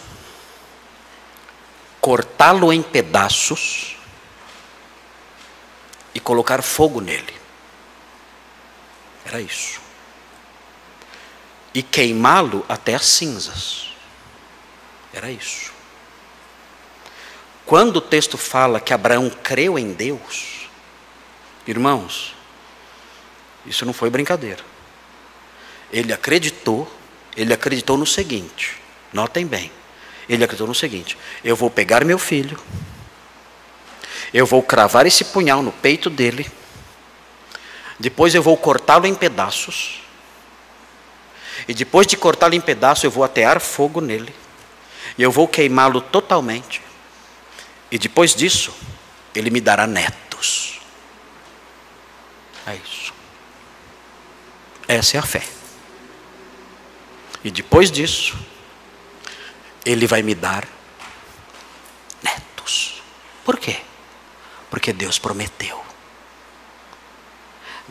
cortá-lo em pedaços e colocar fogo nele. Era isso. E queimá-lo até as cinzas. Era isso. Quando o texto fala que Abraão creu em Deus, irmãos, isso não foi brincadeira. Ele acreditou no seguinte, notem bem, ele acreditou no seguinte: eu vou pegar meu filho, eu vou cravar esse punhal no peito dele, depois eu vou cortá-lo em pedaços, e depois de cortá-lo em pedaços eu vou atear fogo nele, e eu vou queimá-lo totalmente, e depois disso ele me dará netos. É isso. Essa é a fé. E depois disso ele vai me dar netos. Por quê? Porque Deus prometeu.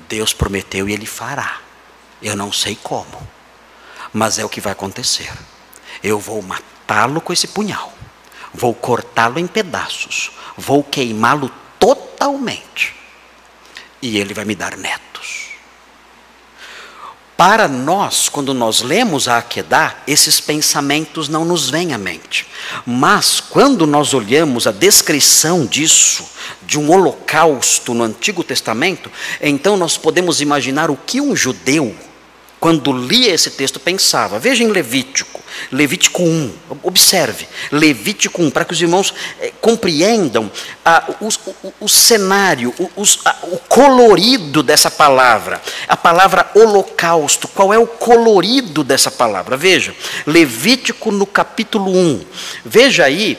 Deus prometeu e Ele fará. Eu não sei como, mas é o que vai acontecer. Eu vou matá-lo com esse punhal, vou cortá-lo em pedaços, vou queimá-lo totalmente, e ele vai me dar netos. Para nós, quando nós lemos a Akedah, esses pensamentos não nos vêm à mente. Mas, quando nós olhamos a descrição disso, de um holocausto no Antigo Testamento, então nós podemos imaginar o que um judeu, quando lia esse texto, pensava. Veja em Levítico 1, observe, Levítico 1, para que os irmãos compreendam o cenário, o colorido dessa palavra, a palavra holocausto. Qual é o colorido dessa palavra? Veja, Levítico no capítulo 1, veja aí,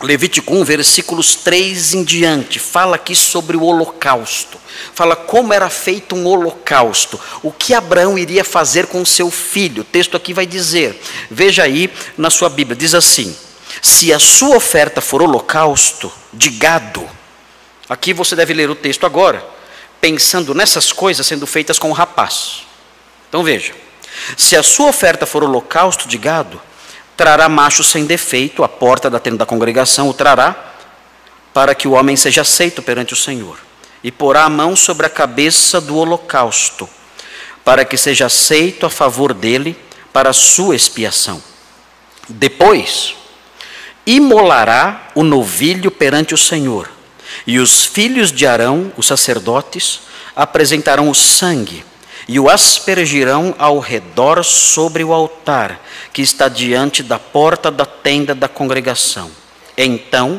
Levítico 1, versículos 3 em diante, fala aqui sobre o holocausto, fala como era feito um holocausto, o que Abraão iria fazer com seu filho. O texto aqui vai dizer, veja aí na sua Bíblia, diz assim: se a sua oferta for holocausto de gado, aqui você deve ler o texto agora, pensando nessas coisas sendo feitas com o rapaz. Então veja, se a sua oferta for holocausto de gado, trará macho sem defeito, à porta da tenda da congregação o trará, para que o homem seja aceito perante o Senhor. E porá a mão sobre a cabeça do holocausto, para que seja aceito a favor dele, para a sua expiação. Depois, imolará o novilho perante o Senhor, e os filhos de Arão, os sacerdotes, apresentarão o sangue, e o aspergirão ao redor sobre o altar, que está diante da porta da tenda da congregação. Então,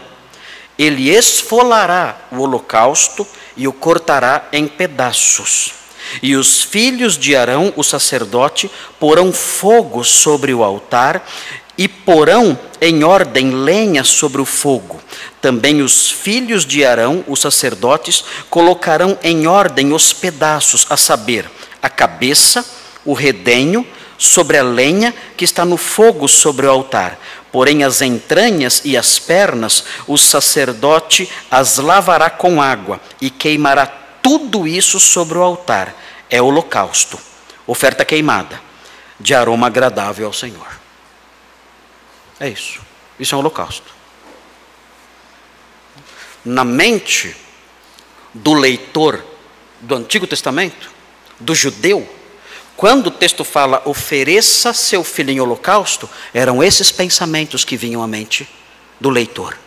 ele esfolará o holocausto e o cortará em pedaços. E os filhos de Arão, o sacerdote, porão fogo sobre o altar e porão em ordem lenha sobre o fogo. Também os filhos de Arão, os sacerdotes, colocarão em ordem os pedaços, a saber, a cabeça, o redenho, sobre a lenha que está no fogo sobre o altar. Porém as entranhas e as pernas, o sacerdote as lavará com água e queimará tudo isso sobre o altar. É holocausto, oferta queimada, de aroma agradável ao Senhor. É isso. Isso é um holocausto. Na mente do leitor do Antigo Testamento, do judeu, quando o texto fala ofereça seu filho em holocausto, eram esses pensamentos que vinham à mente do leitor.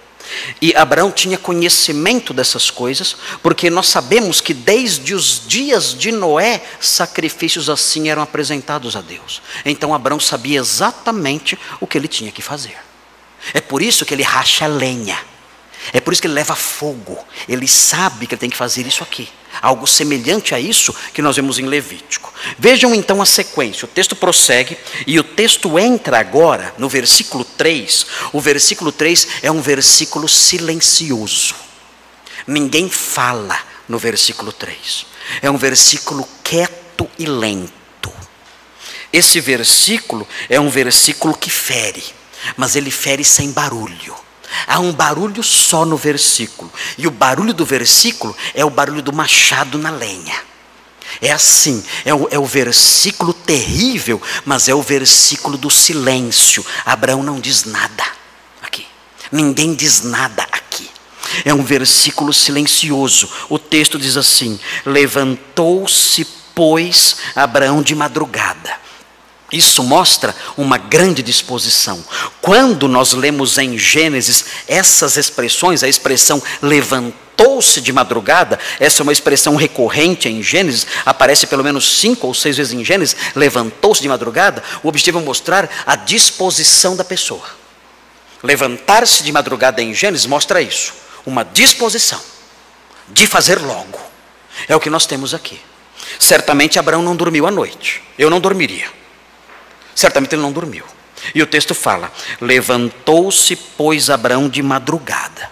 E Abraão tinha conhecimento dessas coisas, porque nós sabemos que desde os dias de Noé, sacrifícios assim eram apresentados a Deus. Então Abraão sabia exatamente o que ele tinha que fazer. É por isso que ele racha a lenha. É por isso que ele leva fogo. Ele sabe que ele tem que fazer isso aqui. Algo semelhante a isso que nós vemos em Levítico. Vejam então a sequência. O texto prossegue e o texto entra agora no versículo 3. O versículo 3 é um versículo silencioso. Ninguém fala no versículo 3. É um versículo quieto e lento. Esse versículo é um versículo que fere, mas ele fere sem barulho. Há um barulho só no versículo, e o barulho do versículo é o barulho do machado na lenha. É assim, é o versículo terrível, mas é o versículo do silêncio. Abraão não diz nada aqui, ninguém diz nada aqui. É um versículo silencioso. O texto diz assim: levantou-se, pois, Abraão de madrugada Isso mostra uma grande disposição. Quando nós lemos em Gênesis essas expressões, a expressão levantou-se de madrugada, essa é uma expressão recorrente em Gênesis, aparece pelo menos 5 ou 6 vezes em Gênesis, levantou-se de madrugada, o objetivo é mostrar a disposição da pessoa. Levantar-se de madrugada em Gênesis mostra isso, uma disposição de fazer logo. É o que nós temos aqui. Certamente Abraão não dormiu à noite, eu não dormiria. Certamente ele não dormiu. E o texto fala: levantou-se, pois, Abraão de madrugada,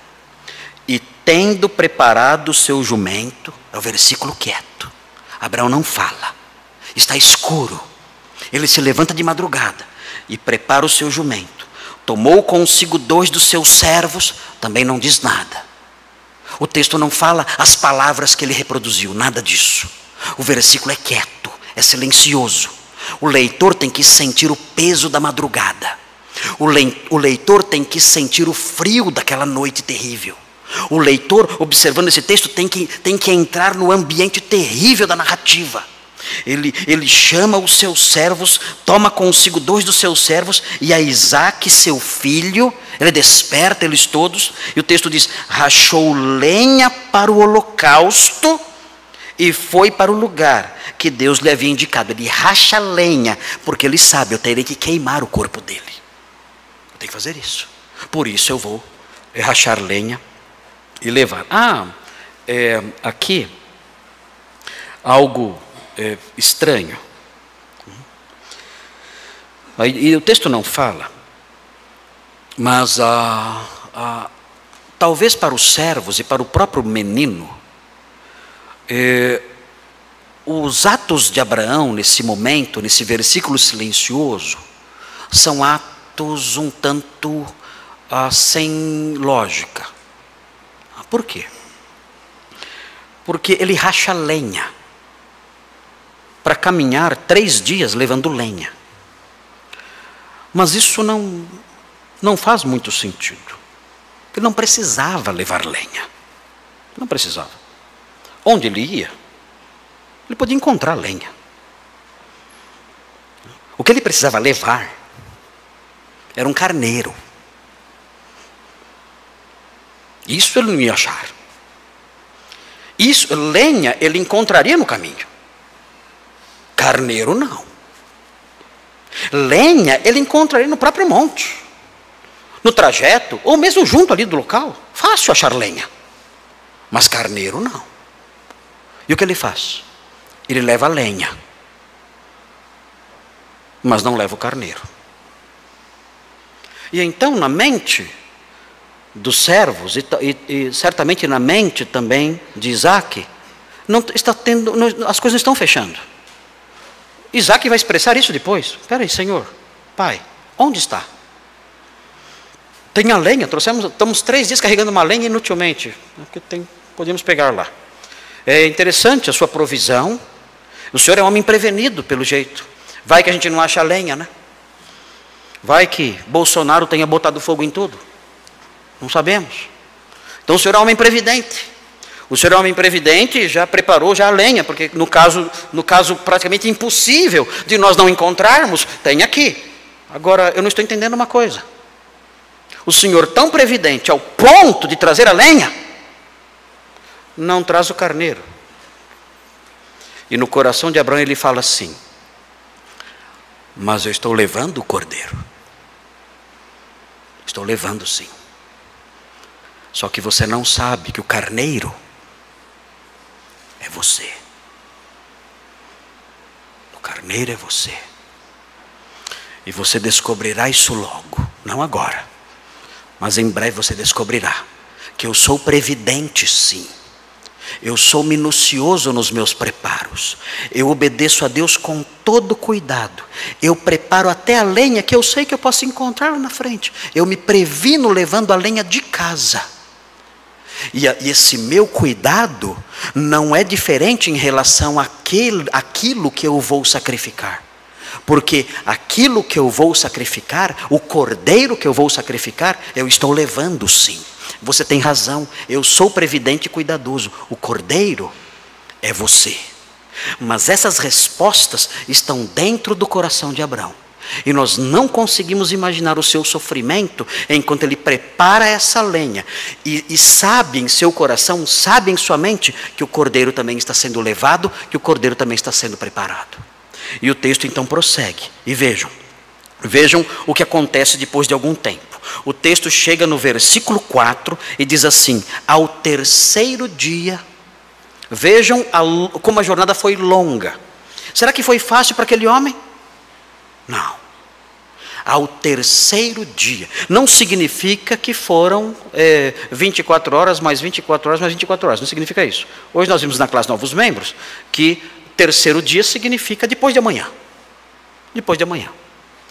e tendo preparado o seu jumento, é o versículo quieto. Abraão não fala, está escuro. Ele se levanta de madrugada e prepara o seu jumento. Tomou consigo 2 dos seus servos, também não diz nada. O texto não fala as palavras que ele reproduziu, nada disso. O versículo é quieto, é silencioso. O leitor tem que sentir o peso da madrugada. O leitor tem que sentir o frio daquela noite terrível. O leitor, observando esse texto, tem que entrar no ambiente terrível da narrativa. Ele chama os seus servos, toma consigo 2 dos seus servos, e a Isaque, seu filho, ele desperta eles todos, e o texto diz: rachou lenha para o holocausto, e foi para o lugar que Deus lhe havia indicado. Ele racha lenha, porque ele sabe, eu terei que queimar o corpo dele. Eu tenho que fazer isso. Por isso eu vou rachar lenha e levar. Aqui, algo estranho. E o texto não fala, mas talvez para os servos e para o próprio menino, os atos de Abraão nesse momento, nesse versículo silencioso, são atos um tanto sem lógica. Por quê? Porque ele racha lenha para caminhar 3 dias levando lenha. Mas isso não faz muito sentido. Ele não precisava levar lenha. Não precisava. Onde ele ia, ele podia encontrar lenha. O que ele precisava levar era um carneiro. Isso ele não ia achar. Lenha ele encontraria no caminho. Carneiro não. Lenha ele encontraria no próprio monte, no trajeto, ou mesmo junto ali do local. Fácil achar lenha. Mas carneiro não. E o que ele faz? Ele leva a lenha, mas não leva o carneiro. E então na mente dos servos, e certamente na mente também de Isaque, as coisas não estão fechando. Isaque vai expressar isso depois. Espera aí, Senhor, Pai, onde está? Tem a lenha, estamos 3 dias carregando uma lenha inutilmente. Podemos pegar lá. É interessante a sua provisão. O senhor é um homem prevenido, pelo jeito. Vai que a gente não acha lenha, né? Vai que Bolsonaro tenha botado fogo em tudo. Não sabemos. Então o senhor é um homem previdente. O senhor é um homem previdente e já preparou já a lenha, porque no caso praticamente impossível de nós não encontrarmos, tem aqui. Agora, eu não estou entendendo uma coisa. O senhor tão previdente ao ponto de trazer a lenha, não traz o carneiro. E no coração de Abraão ele fala assim: mas eu estou levando o cordeiro. Estou levando sim. Só que você não sabe que o carneiro é você. O carneiro é você. E você descobrirá isso logo, não agora, mas em breve você descobrirá que eu sou previdente sim. Eu sou minucioso nos meus preparos. Eu obedeço a Deus com todo cuidado. Eu preparo até a lenha que eu sei que eu posso encontrar lá na frente. Eu me previno levando a lenha de casa. E esse meu cuidado não é diferente em relação àquilo que eu vou sacrificar. Porque aquilo que eu vou sacrificar, o cordeiro que eu vou sacrificar, eu estou levando sim. Você tem razão, eu sou previdente e cuidadoso. O cordeiro é você. Mas essas respostas estão dentro do coração de Abraão. E nós não conseguimos imaginar o seu sofrimento enquanto ele prepara essa lenha. E sabe em seu coração, sabe em sua mente, que o cordeiro também está sendo levado, que o cordeiro também está sendo preparado. E o texto então prossegue. E vejam o que acontece depois de algum tempo. O texto chega no versículo 4 e diz assim: ao terceiro dia. Vejam como a jornada foi longa. Será que foi fácil para aquele homem? Não. Ao terceiro dia. Não significa que foram 24 horas, mais 24 horas, mais 24 horas. Não significa isso. Hoje nós vimos na classe Novos Membros que terceiro dia significa depois de amanhã. Depois de amanhã.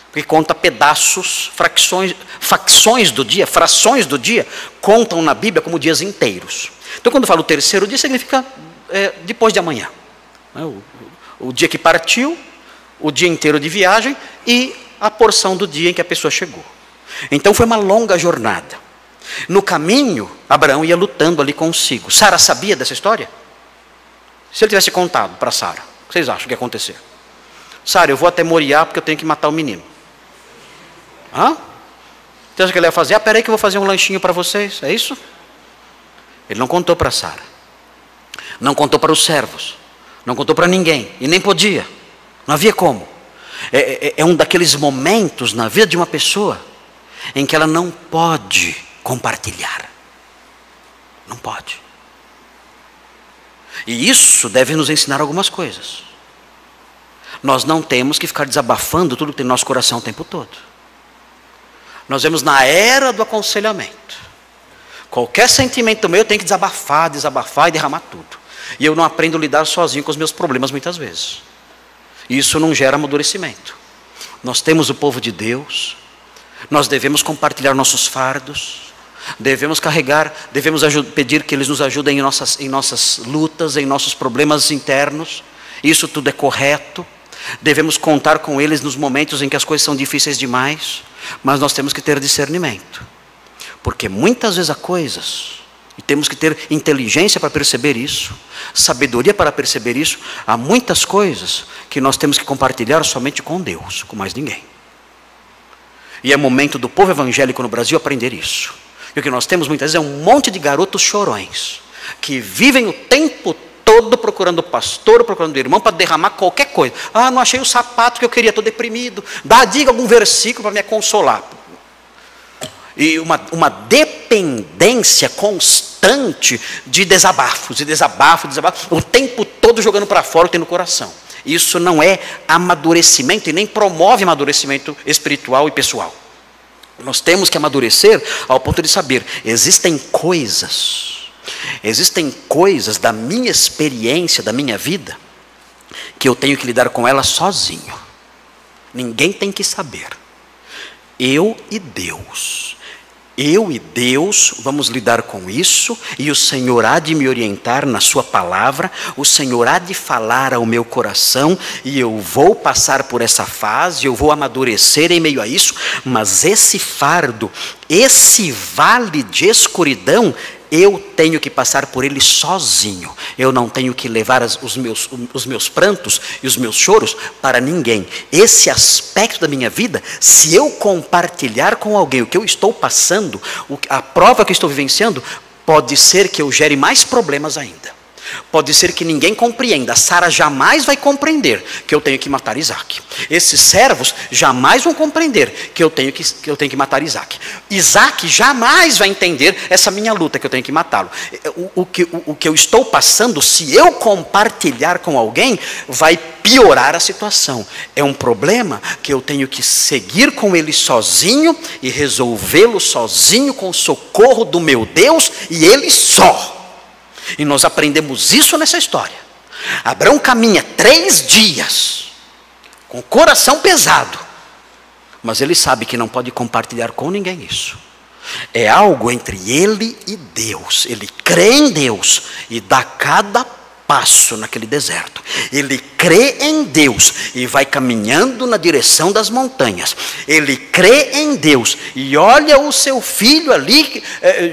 Porque conta pedaços, facções do dia, frações do dia, contam na Bíblia como dias inteiros. Então quando fala o terceiro dia, significa depois de amanhã. O dia que partiu, o dia inteiro de viagem e a porção do dia em que a pessoa chegou. Então foi uma longa jornada. No caminho, Abraão ia lutando ali consigo. Sara sabia dessa história? Se ele tivesse contado para Sara, o que vocês acham que ia acontecer? Sara, eu vou até Moriá porque eu tenho que matar o menino. Hã? Então o que ele ia fazer? Peraí que eu vou fazer um lanchinho para vocês. É isso? Ele não contou para Sara. Não contou para os servos. Não contou para ninguém. E nem podia. Não havia como. É um daqueles momentos na vida de uma pessoa em que ela não pode compartilhar. Não pode. E isso deve nos ensinar algumas coisas. Nós não temos que ficar desabafando tudo que tem no nosso coração o tempo todo. Nós vemos na era do aconselhamento. Qualquer sentimento meu eu tenho que desabafar e derramar tudo. E eu não aprendo a lidar sozinho com os meus problemas muitas vezes. Isso não gera amadurecimento. Nós temos o povo de Deus. Nós devemos compartilhar nossos fardos. Devemos pedir que eles nos ajudem em nossas lutas, em nossos problemas internos. Isso tudo é correto. Devemos contar com eles nos momentos em que as coisas são difíceis demais. Mas nós temos que ter discernimento. Porque muitas vezes há coisas, e temos que ter inteligência para perceber isso, sabedoria para perceber isso, há muitas coisas que nós temos que compartilhar somente com Deus, com mais ninguém. E é momento do povo evangélico no Brasil aprender isso. E o que nós temos muitas vezes é um monte de garotos chorões, que vivem o tempo todo procurando pastor, procurando irmão para derramar qualquer coisa. Ah, não achei o sapato que eu queria, estou deprimido. Diga algum versículo para me consolar. E uma dependência constante de desabafos, o tempo todo jogando para fora o que tem no coração. Isso não é amadurecimento e nem promove amadurecimento espiritual e pessoal. Nós temos que amadurecer ao ponto de saber, existem coisas da minha experiência, da minha vida, que eu tenho que lidar com elas sozinho. Ninguém tem que saber. Eu e Deus vamos lidar com isso, e o Senhor há de me orientar na sua palavra, o Senhor há de falar ao meu coração, e eu vou passar por essa fase, eu vou amadurecer em meio a isso, mas esse fardo, esse vale de escuridão, eu tenho que passar por ele sozinho. Eu não tenho que levar os meus prantos e os meus choros para ninguém. Esse aspecto da minha vida, se eu compartilhar com alguém o que eu estou passando, a prova que eu estou vivenciando, pode ser que eu gere mais problemas ainda. Pode ser que ninguém compreenda. Sara jamais vai compreender que eu tenho que matar Isaac. Esses servos jamais vão compreender que eu tenho que matar Isaac. Isaac jamais vai entender essa minha luta, que eu tenho que matá-lo. O que eu estou passando, se eu compartilhar com alguém, vai piorar a situação. É um problema que eu tenho que seguir com ele sozinho e resolvê-lo sozinho com o socorro do meu Deus e ele só. E nós aprendemos isso nessa história. Abraão caminha 3 dias, com o coração pesado, mas ele sabe que não pode compartilhar com ninguém isso. É algo entre ele e Deus. Ele crê em Deus e dá cada passo naquele deserto. Ele crê em Deus e vai caminhando na direção das montanhas. Ele crê em Deus e olha o seu filho ali,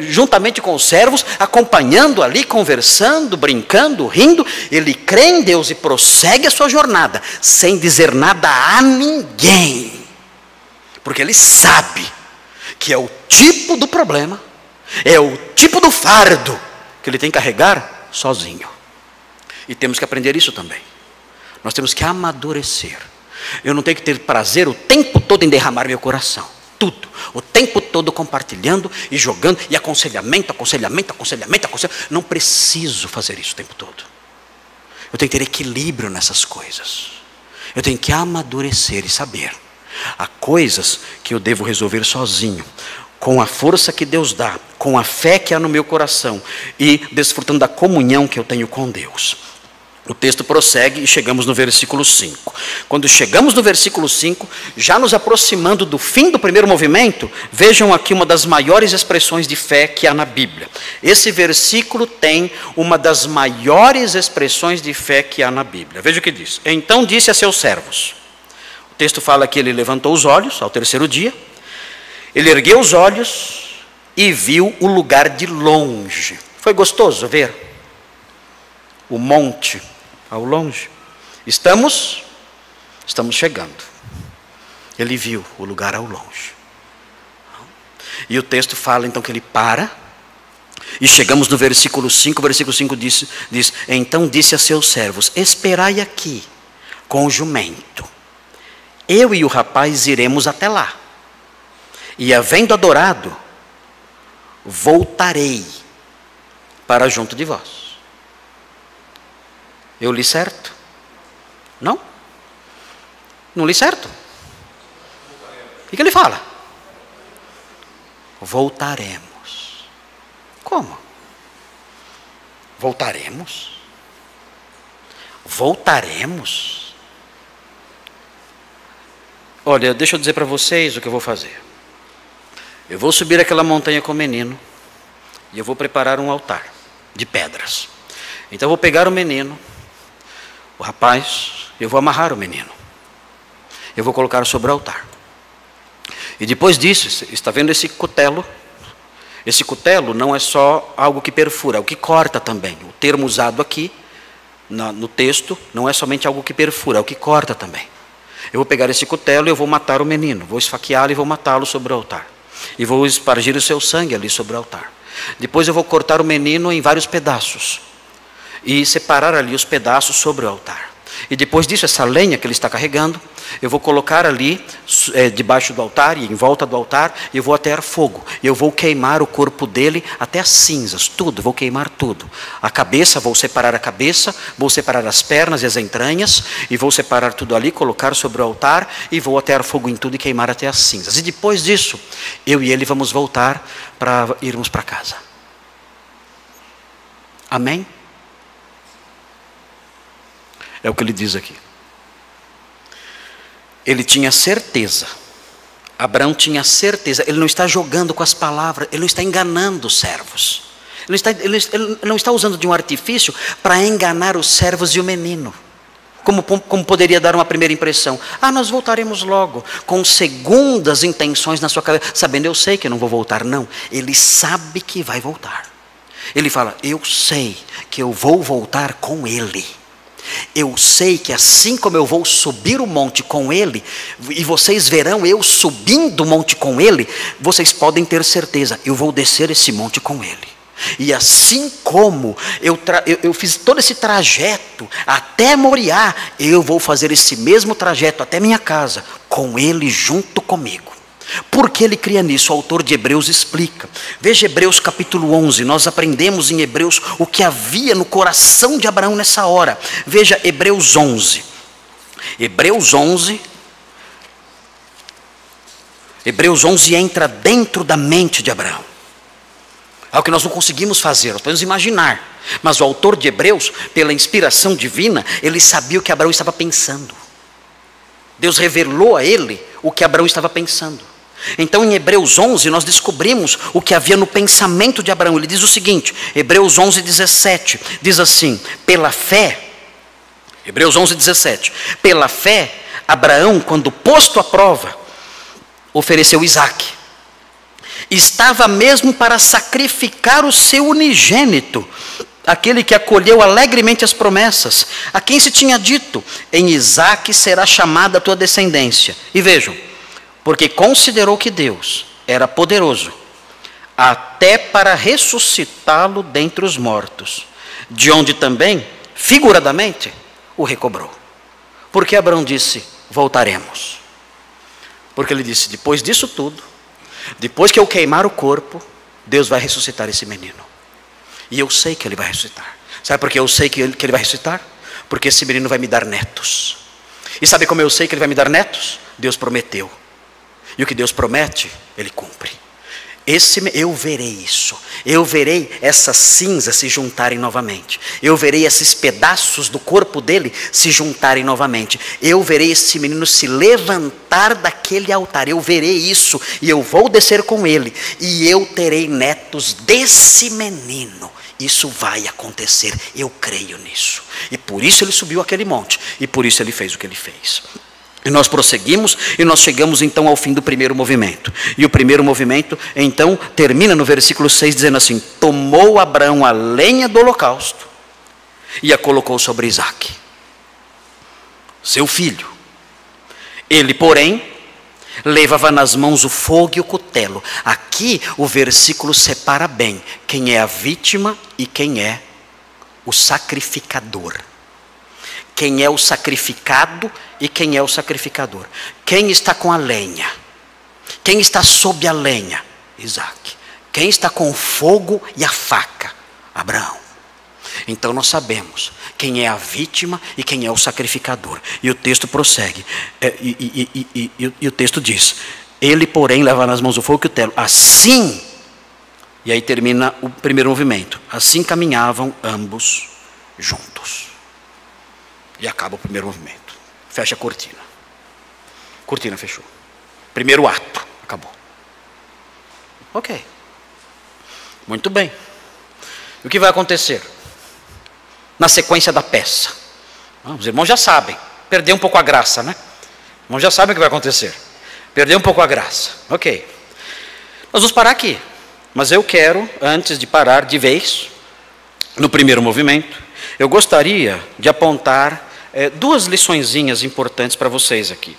juntamente com os servos, acompanhando ali, conversando, brincando, rindo. Ele crê em Deus e prossegue a sua jornada, sem dizer nada a ninguém. Porque ele sabe que é o tipo do problema, é o tipo do fardo que ele tem que carregar sozinho. E temos que aprender isso também. Nós temos que amadurecer. Eu não tenho que ter prazer o tempo todo em derramar meu coração. Tudo. O tempo todo compartilhando e jogando. E aconselhamento. Não preciso fazer isso o tempo todo. Eu tenho que ter equilíbrio nessas coisas. Eu tenho que amadurecer e saber. Há coisas que eu devo resolver sozinho, com a força que Deus dá, com a fé que há no meu coração e desfrutando da comunhão que eu tenho com Deus. O texto prossegue e chegamos no versículo 5. Quando chegamos no versículo 5, já nos aproximando do fim do primeiro movimento, vejam aqui uma das maiores expressões de fé que há na Bíblia. Esse versículo tem uma das maiores expressões de fé que há na Bíblia. Veja o que diz. Então disse a seus servos. O texto fala que ele levantou os olhos ao terceiro dia. Ele ergueu os olhos e viu o lugar de longe. Foi gostoso ver o monte ao longe. Estamos chegando. Ele viu o lugar ao longe. E o texto fala então que ele para. E chegamos no versículo 5. O versículo 5 diz: então disse a seus servos: esperai aqui com o jumento. Eu e o rapaz iremos até lá. E havendo adorado, voltarei para junto de vós. Eu li certo? Não? Não li certo? O que ele fala? Voltaremos. Como? Voltaremos? Voltaremos? Olha, deixa eu dizer para vocês o que eu vou fazer. Eu vou subir aquela montanha com o menino e eu vou preparar um altar de pedras. Então eu vou pegar o menino, o rapaz, eu vou amarrar o menino. Eu vou colocar sobre o altar. E depois disso, está vendo esse cutelo? Esse cutelo não é só algo que perfura, é o que corta também. O termo usado aqui no texto não é somente algo que perfura, é o que corta também. Eu vou pegar esse cutelo e eu vou matar o menino, vou esfaqueá-lo e vou matá-lo sobre o altar. E vou espargir o seu sangue ali sobre o altar. Depois eu vou cortar o menino em vários pedaços e separar ali os pedaços sobre o altar. E depois disso, essa lenha que ele está carregando, eu vou colocar ali debaixo do altar e em volta do altar, e eu vou atear fogo. Eu vou queimar o corpo dele até as cinzas, tudo, vou queimar tudo. A cabeça, vou separar a cabeça, vou separar as pernas e as entranhas, e vou separar tudo ali, colocar sobre o altar, e vou atear fogo em tudo e queimar até as cinzas. E depois disso, eu e ele vamos voltar para irmos para casa. Amém? É o que ele diz aqui. Ele tinha certeza. Abraão tinha certeza. Ele não está jogando com as palavras. Ele não está enganando os servos. Ele não está usando de um artifício para enganar os servos e o menino. Como poderia dar uma primeira impressão. Nós voltaremos logo. Com segundas intenções na sua cabeça. Sabendo, eu sei que eu não vou voltar. Não. Ele sabe que vai voltar. Ele fala, eu sei que eu vou voltar com ele. Eu sei que assim como eu vou subir o monte com ele, e vocês verão eu subindo o monte com ele, vocês podem ter certeza, eu vou descer esse monte com ele. E assim como eu fiz todo esse trajeto até Moriá, eu vou fazer esse mesmo trajeto até minha casa, com ele junto comigo. Por que ele cria nisso? O autor de Hebreus explica. Veja Hebreus capítulo 11. Nós aprendemos em Hebreus o que havia no coração de Abraão nessa hora. Veja Hebreus 11. Hebreus 11 entra dentro da mente de Abraão. É o que nós não conseguimos fazer, nós podemos imaginar. Mas o autor de Hebreus, pela inspiração divina, ele sabia o que Abraão estava pensando. Deus revelou a ele o que Abraão estava pensando. Então em Hebreus 11 nós descobrimos o que havia no pensamento de Abraão. Ele diz o seguinte, Hebreus 11:17, diz assim, pela fé, Hebreus 11:17, pela fé, Abraão, quando posto à prova, ofereceu Isaque. Estava mesmo para sacrificar o seu unigênito, aquele que acolheu alegremente as promessas, a quem se tinha dito, em Isaque será chamada a tua descendência. E vejam, porque considerou que Deus era poderoso, até para ressuscitá-lo dentre os mortos, de onde também, figuradamente, o recobrou. Porque Abraão disse, voltaremos. Porque ele disse, depois disso tudo, depois que eu queimar o corpo, Deus vai ressuscitar esse menino. E eu sei que ele vai ressuscitar. Sabe por que eu sei que ele vai ressuscitar? Porque esse menino vai me dar netos. E sabe como eu sei que ele vai me dar netos? Deus prometeu. E o que Deus promete, Ele cumpre. Eu verei isso. Eu verei essas cinzas se juntarem novamente. Eu verei esses pedaços do corpo dele se juntarem novamente. Eu verei esse menino se levantar daquele altar. Eu verei isso e eu vou descer com ele. E eu terei netos desse menino. Isso vai acontecer. Eu creio nisso. E por isso ele subiu aquele monte. E por isso ele fez o que ele fez. E nós prosseguimos e nós chegamos então ao fim do primeiro movimento. E o primeiro movimento então termina no versículo 6 dizendo assim, tomou Abraão a lenha do holocausto e a colocou sobre Isaque, seu filho. Ele, porém, levava nas mãos o fogo e o cutelo. Aqui o versículo separa bem quem é a vítima e quem é o sacrificador. Quem é o sacrificado e quem é o sacrificador. Quem está com a lenha? Quem está sob a lenha? Isaque. Quem está com o fogo e a faca? Abraão. Então nós sabemos quem é a vítima e quem é o sacrificador. E o texto prossegue. E o texto diz, ele porém leva nas mãos o fogo e o cutelo. Assim, e aí termina o primeiro movimento. Assim caminhavam ambos juntos. E acaba o primeiro movimento. Fecha a cortina. Cortina fechou. Primeiro ato. Acabou. Ok. Muito bem. E o que vai acontecer? Na sequência da peça. Os irmãos já sabem. Perdeu um pouco a graça, né? Os irmãos já sabem o que vai acontecer. Perdeu um pouco a graça. Ok. Nós vamos parar aqui. Mas eu quero, antes de parar de vez, no primeiro movimento, eu gostaria de apontar duas liçõezinhas importantes para vocês aqui.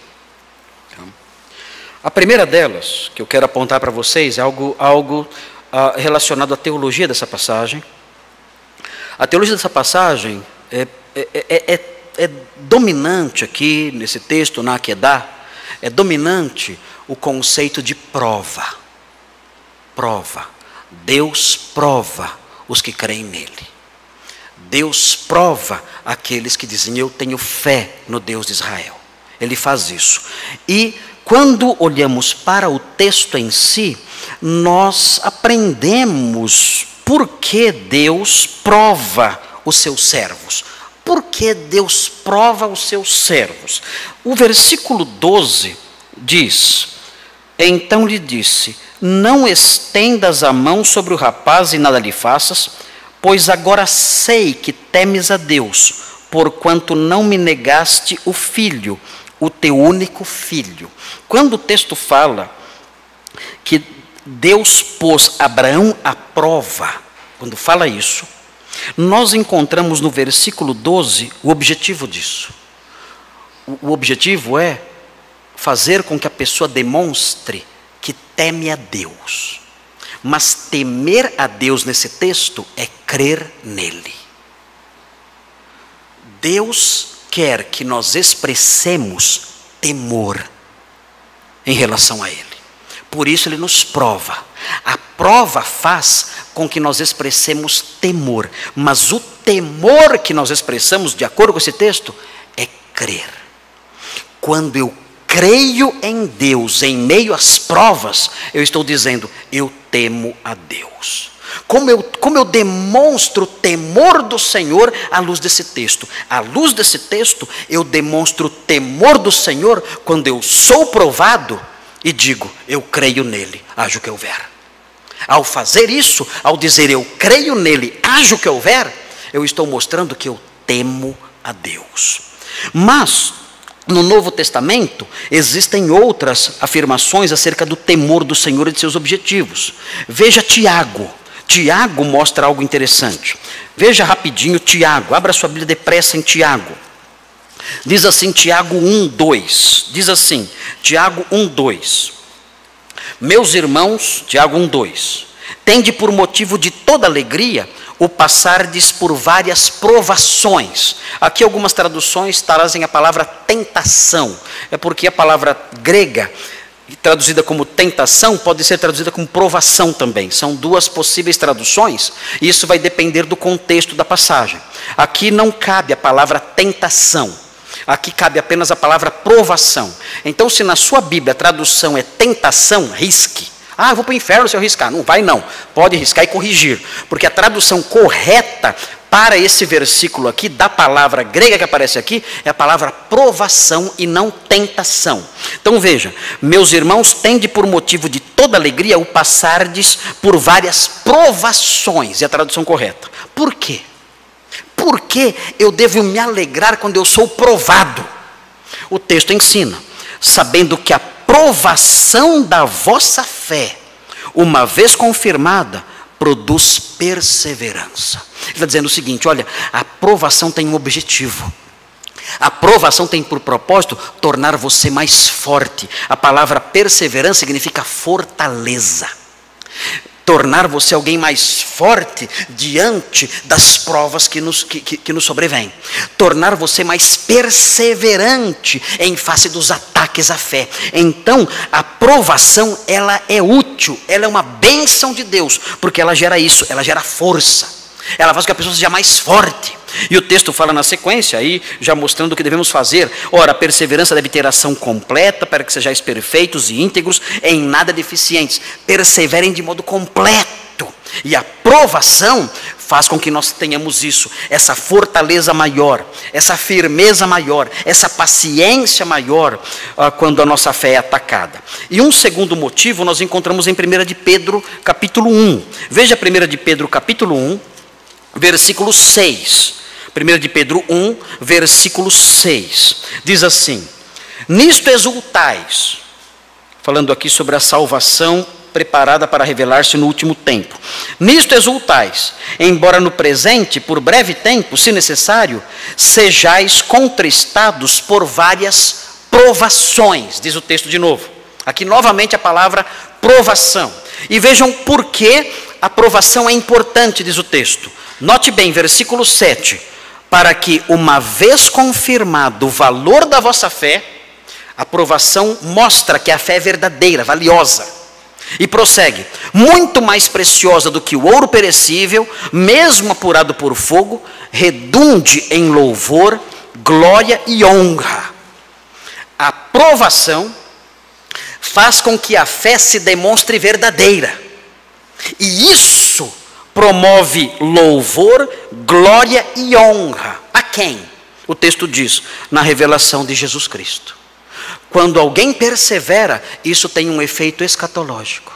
A primeira delas, que eu quero apontar para vocês, é algo relacionado à teologia dessa passagem. A teologia dessa passagem é dominante aqui, nesse texto, na Akedah, é dominante o conceito de prova. Prova. Deus prova os que creem nele. Deus prova aqueles que dizem, eu tenho fé no Deus de Israel. Ele faz isso. E quando olhamos para o texto em si, nós aprendemos por que Deus prova os seus servos. Por que Deus prova os seus servos? O versículo 12 diz, então lhe disse, não estendas a mão sobre o rapaz e nada lhe faças, pois agora sei que temes a Deus, porquanto não me negaste o filho, o teu único filho. Quando o texto fala que Deus pôs Abraão à prova, quando fala isso, nós encontramos no versículo 12 o objetivo disso. O objetivo é fazer com que a pessoa demonstre que teme a Deus. Mas temer a Deus nesse texto é crer nele. Deus quer que nós expressemos temor em relação a ele. Por isso ele nos prova. A prova faz com que nós expressemos temor. Mas o temor que nós expressamos, de acordo com esse texto, é crer. Quando eu creio em Deus em meio às provas, eu estou dizendo, eu temo a Deus. Como eu demonstro o temor do Senhor à luz desse texto? À luz desse texto, eu demonstro o temor do Senhor quando eu sou provado e digo, eu creio nele, haja o que houver. Ao fazer isso, ao dizer eu creio nele, haja o que houver, eu estou mostrando que eu temo a Deus. Mas no Novo Testamento existem outras afirmações acerca do temor do Senhor e de seus objetivos. Veja Tiago. Tiago mostra algo interessante. Veja rapidinho Tiago, abra sua Bíblia depressa em Tiago. Diz assim Tiago 1:2, diz assim, Tiago 1:2. Meus irmãos, Tiago 1:2, tende por motivo de toda alegria o passardes por várias provações. Aqui algumas traduções trazem a palavra tentação. É porque a palavra grega, traduzida como tentação, pode ser traduzida como provação também. São duas possíveis traduções, e isso vai depender do contexto da passagem. Aqui não cabe a palavra tentação. Aqui cabe apenas a palavra provação. Então, se na sua Bíblia a tradução é tentação, risque. Ah, eu vou para o inferno se eu riscar. Não vai não. Pode riscar e corrigir. Porque a tradução correta para esse versículo aqui, da palavra grega que aparece aqui, é a palavra provação e não tentação. Então veja, meus irmãos, tende por motivo de toda alegria o passardes por várias provações. É a tradução correta. Por quê? Por que eu devo me alegrar quando eu sou provado? O texto ensina, sabendo que a provação da vossa fé, uma vez confirmada, produz perseverança. Ele está dizendo o seguinte, olha, a provação tem um objetivo. A provação tem por propósito tornar você mais forte. A palavra perseverança significa fortaleza. Tornar você alguém mais forte diante das provas que nos sobrevêm. Tornar você mais perseverante em face dos ataques à fé. Então, a provação, ela é útil, ela é uma bênção de Deus, porque ela gera isso, ela gera força. Ela faz com que a pessoa seja mais forte. E o texto fala na sequência, aí já mostrando o que devemos fazer. Ora, a perseverança deve ter ação completa, para que sejais perfeitos e íntegros, em nada deficientes. Perseverem de modo completo. E a provação faz com que nós tenhamos isso, essa fortaleza maior, essa firmeza maior, essa paciência maior, quando a nossa fé é atacada. E um segundo motivo nós encontramos em 1 de Pedro, capítulo 1. Veja 1 de Pedro, capítulo 1. Versículo 6, 1 de Pedro 1, versículo 6, diz assim, nisto exultais, falando aqui sobre a salvação preparada para revelar-se no último tempo, nisto exultais, embora no presente, por breve tempo, se necessário, sejais contristados por várias provações, diz o texto de novo, aqui novamente a palavra provação, e vejam por que a provação é importante, diz o texto. Note bem, versículo 7, para que uma vez confirmado o valor da vossa fé, a provação mostra que a fé é verdadeira, valiosa. E prossegue, muito mais preciosa do que o ouro perecível, mesmo apurado por fogo, redunde em louvor, glória e honra. A provação faz com que a fé se demonstre verdadeira. E isso promove louvor, glória e honra. A quem? O texto diz, na revelação de Jesus Cristo. Quando alguém persevera, isso tem um efeito escatológico.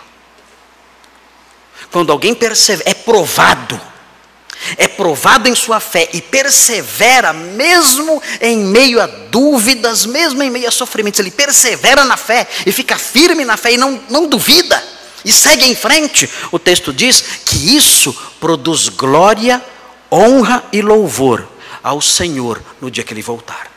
Quando alguém persevera, é provado em sua fé e persevera mesmo em meio a dúvidas, mesmo em meio a sofrimentos. Ele persevera na fé e fica firme na fé e não duvida. E segue em frente, o texto diz que isso produz glória, honra e louvor ao Senhor no dia que Ele voltar.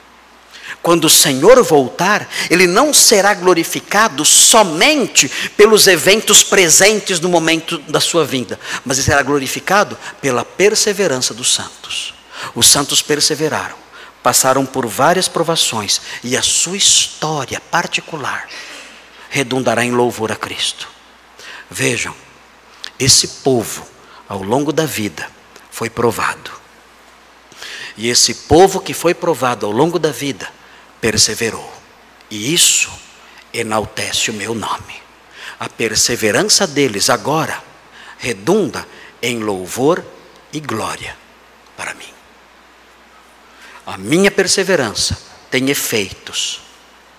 Quando o Senhor voltar, Ele não será glorificado somente pelos eventos presentes no momento da sua vinda, mas Ele será glorificado pela perseverança dos santos. Os santos perseveraram, passaram por várias provações, e a sua história particular redundará em louvor a Cristo. Vejam, esse povo, ao longo da vida, foi provado. E esse povo que foi provado ao longo da vida, perseverou. E isso enaltece o meu nome. A perseverança deles agora redunda em louvor e glória para mim. A minha perseverança tem efeitos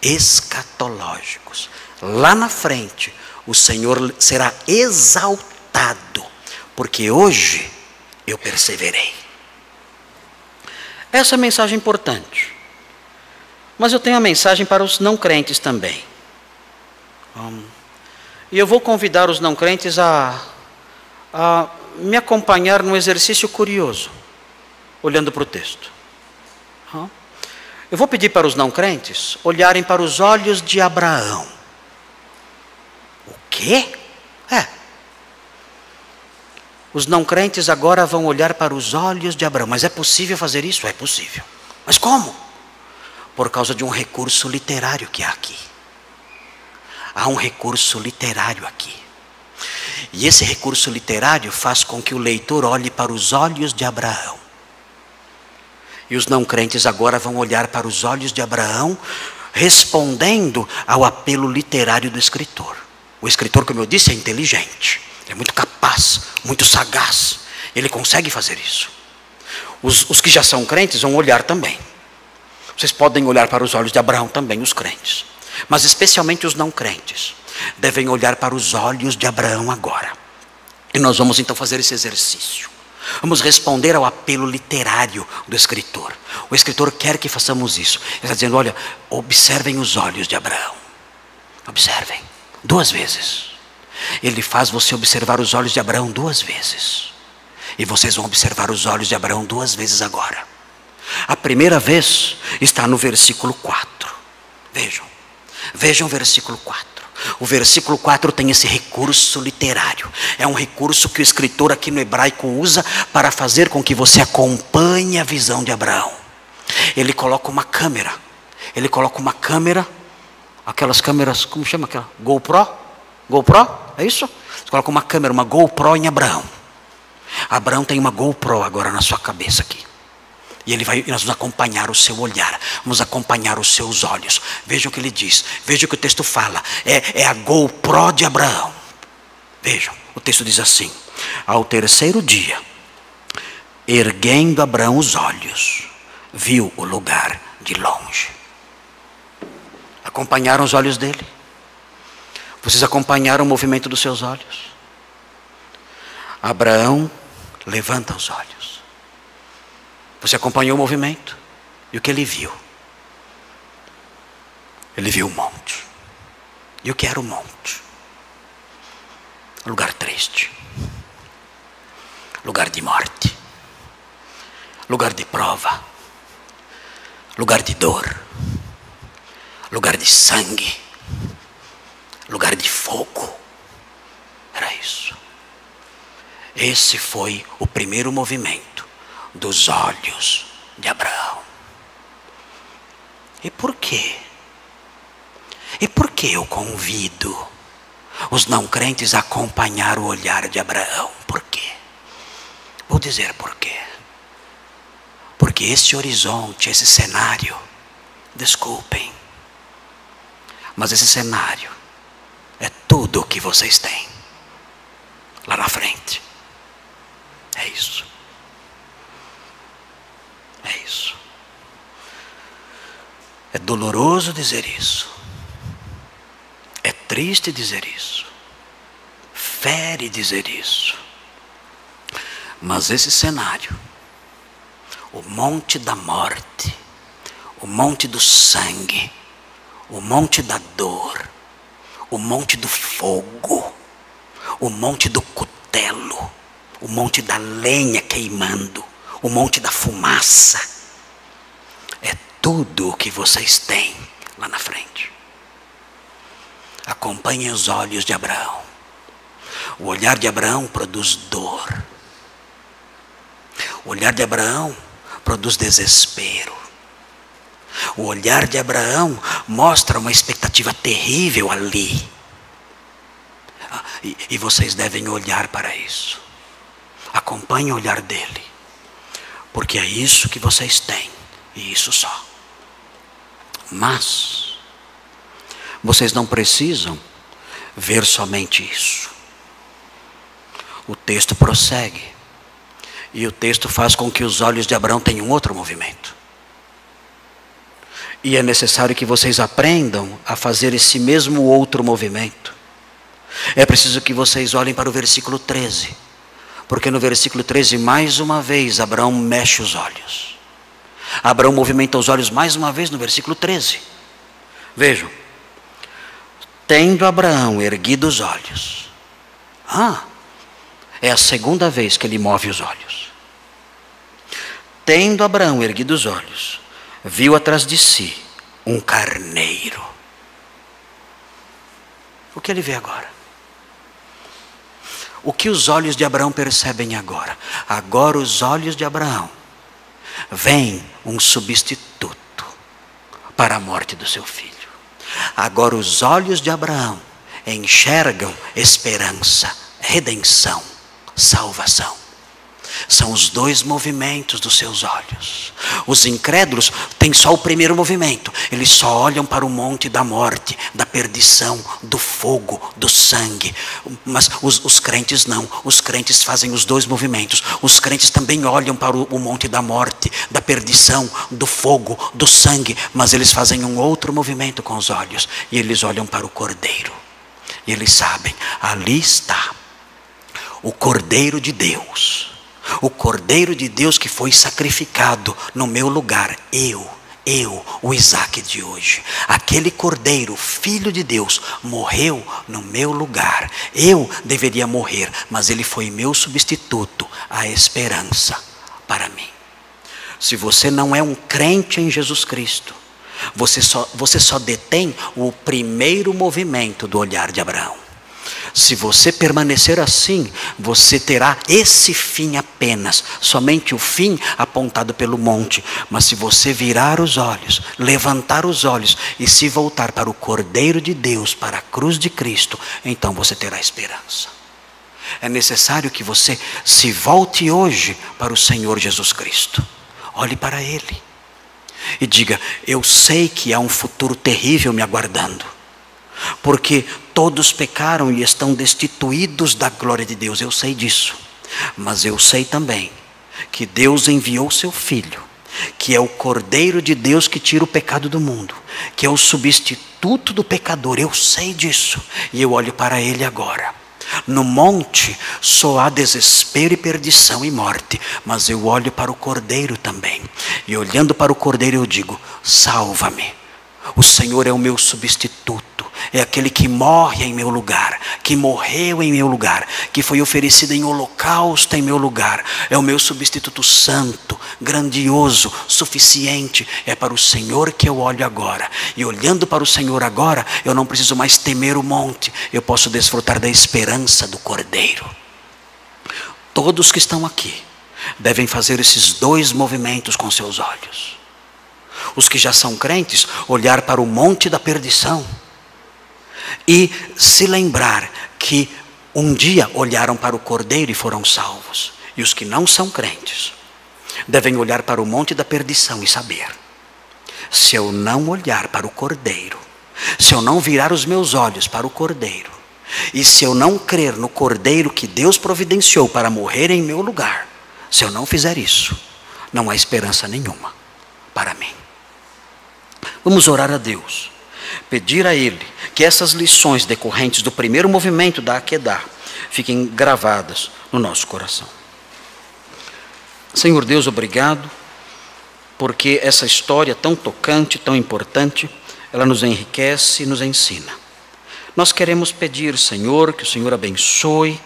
escatológicos. Lá na frente, o Senhor será exaltado, porque hoje eu perseverei. Essa é a mensagem importante. Mas eu tenho a mensagem para os não crentes também. E eu vou convidar os não crentes a me acompanhar num exercício curioso, olhando para o texto. Eu vou pedir para os não crentes olharem para os olhos de Abraão. O quê? Os não crentes agora vão olhar para os olhos de Abraão. Mas é possível fazer isso? É possível. Mas como? Por causa de um recurso literário que há aqui. Há um recurso literário aqui. E esse recurso literário faz com que o leitor olhe para os olhos de Abraão. E os não crentes agora vão olhar para os olhos de Abraão, respondendo ao apelo literário do escritor. O escritor, como eu disse, é inteligente. Ele é muito capaz, muito sagaz. Ele consegue fazer isso. Os que já são crentes vão olhar também. Vocês podem olhar para os olhos de Abraão também, os crentes. Mas especialmente os não crentes devem olhar para os olhos de Abraão agora. E nós vamos então fazer esse exercício. Vamos responder ao apelo literário do escritor. O escritor quer que façamos isso. Ele está dizendo, olha, observem os olhos de Abraão. Observem, 2 vezes. Ele faz você observar os olhos de Abraão 2 vezes. E vocês vão observar os olhos de Abraão 2 vezes agora. A primeira vez está no versículo 4. Vejam o versículo 4. O versículo 4 tem esse recurso literário. É um recurso que o escritor aqui no hebraico usa para fazer com que você acompanhe a visão de Abraão. Ele coloca uma câmera. Aquelas câmeras, como chama aquela? GoPro? É isso? Você coloca uma câmera, uma GoPro em Abraão. Abraão tem uma GoPro agora na sua cabeça aqui. E nós vamos acompanhar o seu olhar, vamos acompanhar os seus olhos. Vejam o que ele diz, vejam o que o texto fala. É a GoPro de Abraão. Vejam, o texto diz assim: ao 3º dia, erguendo Abraão os olhos, viu o lugar de longe. Acompanharam os olhos dele? Vocês acompanharam o movimento dos seus olhos? Abraão levanta os olhos. Você acompanhou o movimento? E o que ele viu? Ele viu um monte. E o que era o monte? Lugar triste. Lugar de morte. Lugar de prova. Lugar de dor. Lugar de sangue. Lugar de fogo. Era isso. Esse foi o primeiro movimento dos olhos de Abraão. E por quê? E por que eu convido os não crentes a acompanhar o olhar de Abraão? Por quê? Vou dizer por quê. Porque esse horizonte, esse cenário, desculpem, mas esse cenário é tudo o que vocês têm lá na frente. É isso. É isso. É doloroso dizer isso. É triste dizer isso. Fere dizer isso. Mas esse cenário, o monte da morte, o monte do sangue, o monte da dor, o monte do fogo, o monte do cutelo, o monte da lenha queimando, o monte da fumaça, é tudo o que vocês têm lá na frente. Acompanhem os olhos de Abraão. O olhar de Abraão produz dor. O olhar de Abraão produz desespero. O olhar de Abraão mostra uma expectativa terrível ali. E vocês devem olhar para isso. Acompanhem o olhar dele. Porque é isso que vocês têm. E isso só. Mas vocês não precisam ver somente isso. O texto prossegue. E o texto faz com que os olhos de Abraão tenham outro movimento. E é necessário que vocês aprendam a fazer esse mesmo outro movimento. É preciso que vocês olhem para o versículo 13. Porque no versículo 13, mais uma vez, Abraão mexe os olhos. Abraão movimenta os olhos mais uma vez no versículo 13. Vejam. Tendo Abraão erguido os olhos. É a segunda vez que ele move os olhos. Tendo Abraão erguido os olhos, viu atrás de si um carneiro. O que ele vê agora? O que os olhos de Abraão percebem agora? Agora os olhos de Abraão veem um substituto para a morte do seu filho. Agora os olhos de Abraão enxergam esperança, redenção, salvação. São os dois movimentos dos seus olhos. Os incrédulos têm só o primeiro movimento. Eles só olham para o monte da morte, da perdição, do fogo, do sangue. Mas os crentes não. Os crentes fazem os dois movimentos. Os crentes também olham para o monte da morte, da perdição, do fogo, do sangue. Mas eles fazem um outro movimento com os olhos. E eles olham para o Cordeiro. E eles sabem, ali está o Cordeiro de Deus. O Cordeiro de Deus que foi sacrificado no meu lugar. O Isaac de hoje. Aquele Cordeiro, Filho de Deus, morreu no meu lugar. Eu deveria morrer, mas ele foi meu substituto, a esperança para mim. Se você não é um crente em Jesus Cristo, você só detém o primeiro movimento do olhar de Abraão. Se você permanecer assim, você terá esse fim apenas, somente o fim apontado pelo monte. Mas se você virar os olhos, levantar os olhos e se voltar para o Cordeiro de Deus, para a cruz de Cristo, então você terá esperança. É necessário que você se volte hoje para o Senhor Jesus Cristo. Olhe para Ele e diga: eu sei que há um futuro terrível me aguardando. Porque todos pecaram e estão destituídos da glória de Deus. Eu sei disso. Mas eu sei também que Deus enviou seu Filho, que é o Cordeiro de Deus que tira o pecado do mundo, que é o substituto do pecador. Eu sei disso. E eu olho para Ele agora. No monte só há desespero e perdição e morte. Mas eu olho para o Cordeiro também. E olhando para o Cordeiro eu digo: salva-me. O Senhor é o meu substituto, é aquele que morre em meu lugar, que morreu em meu lugar, que foi oferecido em holocausto em meu lugar. É o meu substituto santo, grandioso, suficiente. É para o Senhor que eu olho agora. E olhando para o Senhor agora, eu não preciso mais temer o monte. Eu posso desfrutar da esperança do Cordeiro. Todos que estão aqui devem fazer esses dois movimentos com seus olhos. Os que já são crentes, olhar para o monte da perdição e se lembrar que um dia olharam para o Cordeiro e foram salvos. E os que não são crentes devem olhar para o monte da perdição e saber: se eu não olhar para o Cordeiro, se eu não virar os meus olhos para o Cordeiro, e se eu não crer no Cordeiro que Deus providenciou para morrer em meu lugar, se eu não fizer isso, não há esperança nenhuma para mim. Vamos orar a Deus, pedir a Ele que essas lições decorrentes do primeiro movimento da Akedah fiquem gravadas no nosso coração. Senhor Deus, obrigado, porque essa história tão tocante, tão importante, ela nos enriquece e nos ensina. Nós queremos pedir, Senhor, que o Senhor abençoe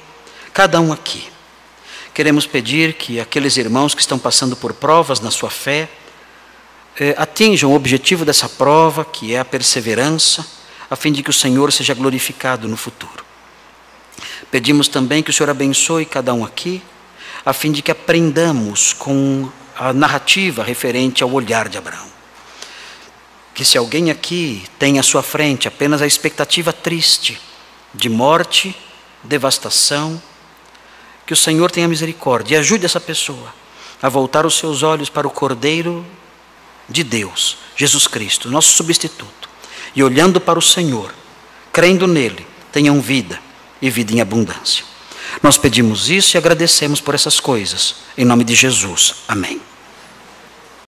cada um aqui. Queremos pedir que aqueles irmãos que estão passando por provas na sua fé, atinjam o objetivo dessa prova, que é a perseverança, a fim de que o Senhor seja glorificado no futuro. Pedimos também que o Senhor abençoe cada um aqui, a fim de que aprendamos com a narrativa referente ao olhar de Abraão. Que se alguém aqui tem à sua frente apenas a expectativa triste de morte, devastação, que o Senhor tenha misericórdia e ajude essa pessoa a voltar os seus olhos para o Cordeiro de Deus, Jesus Cristo, nosso substituto, e olhando para o Senhor, crendo nele, tenham vida e vida em abundância. Nós pedimos isso e agradecemos por essas coisas, em nome de Jesus, amém.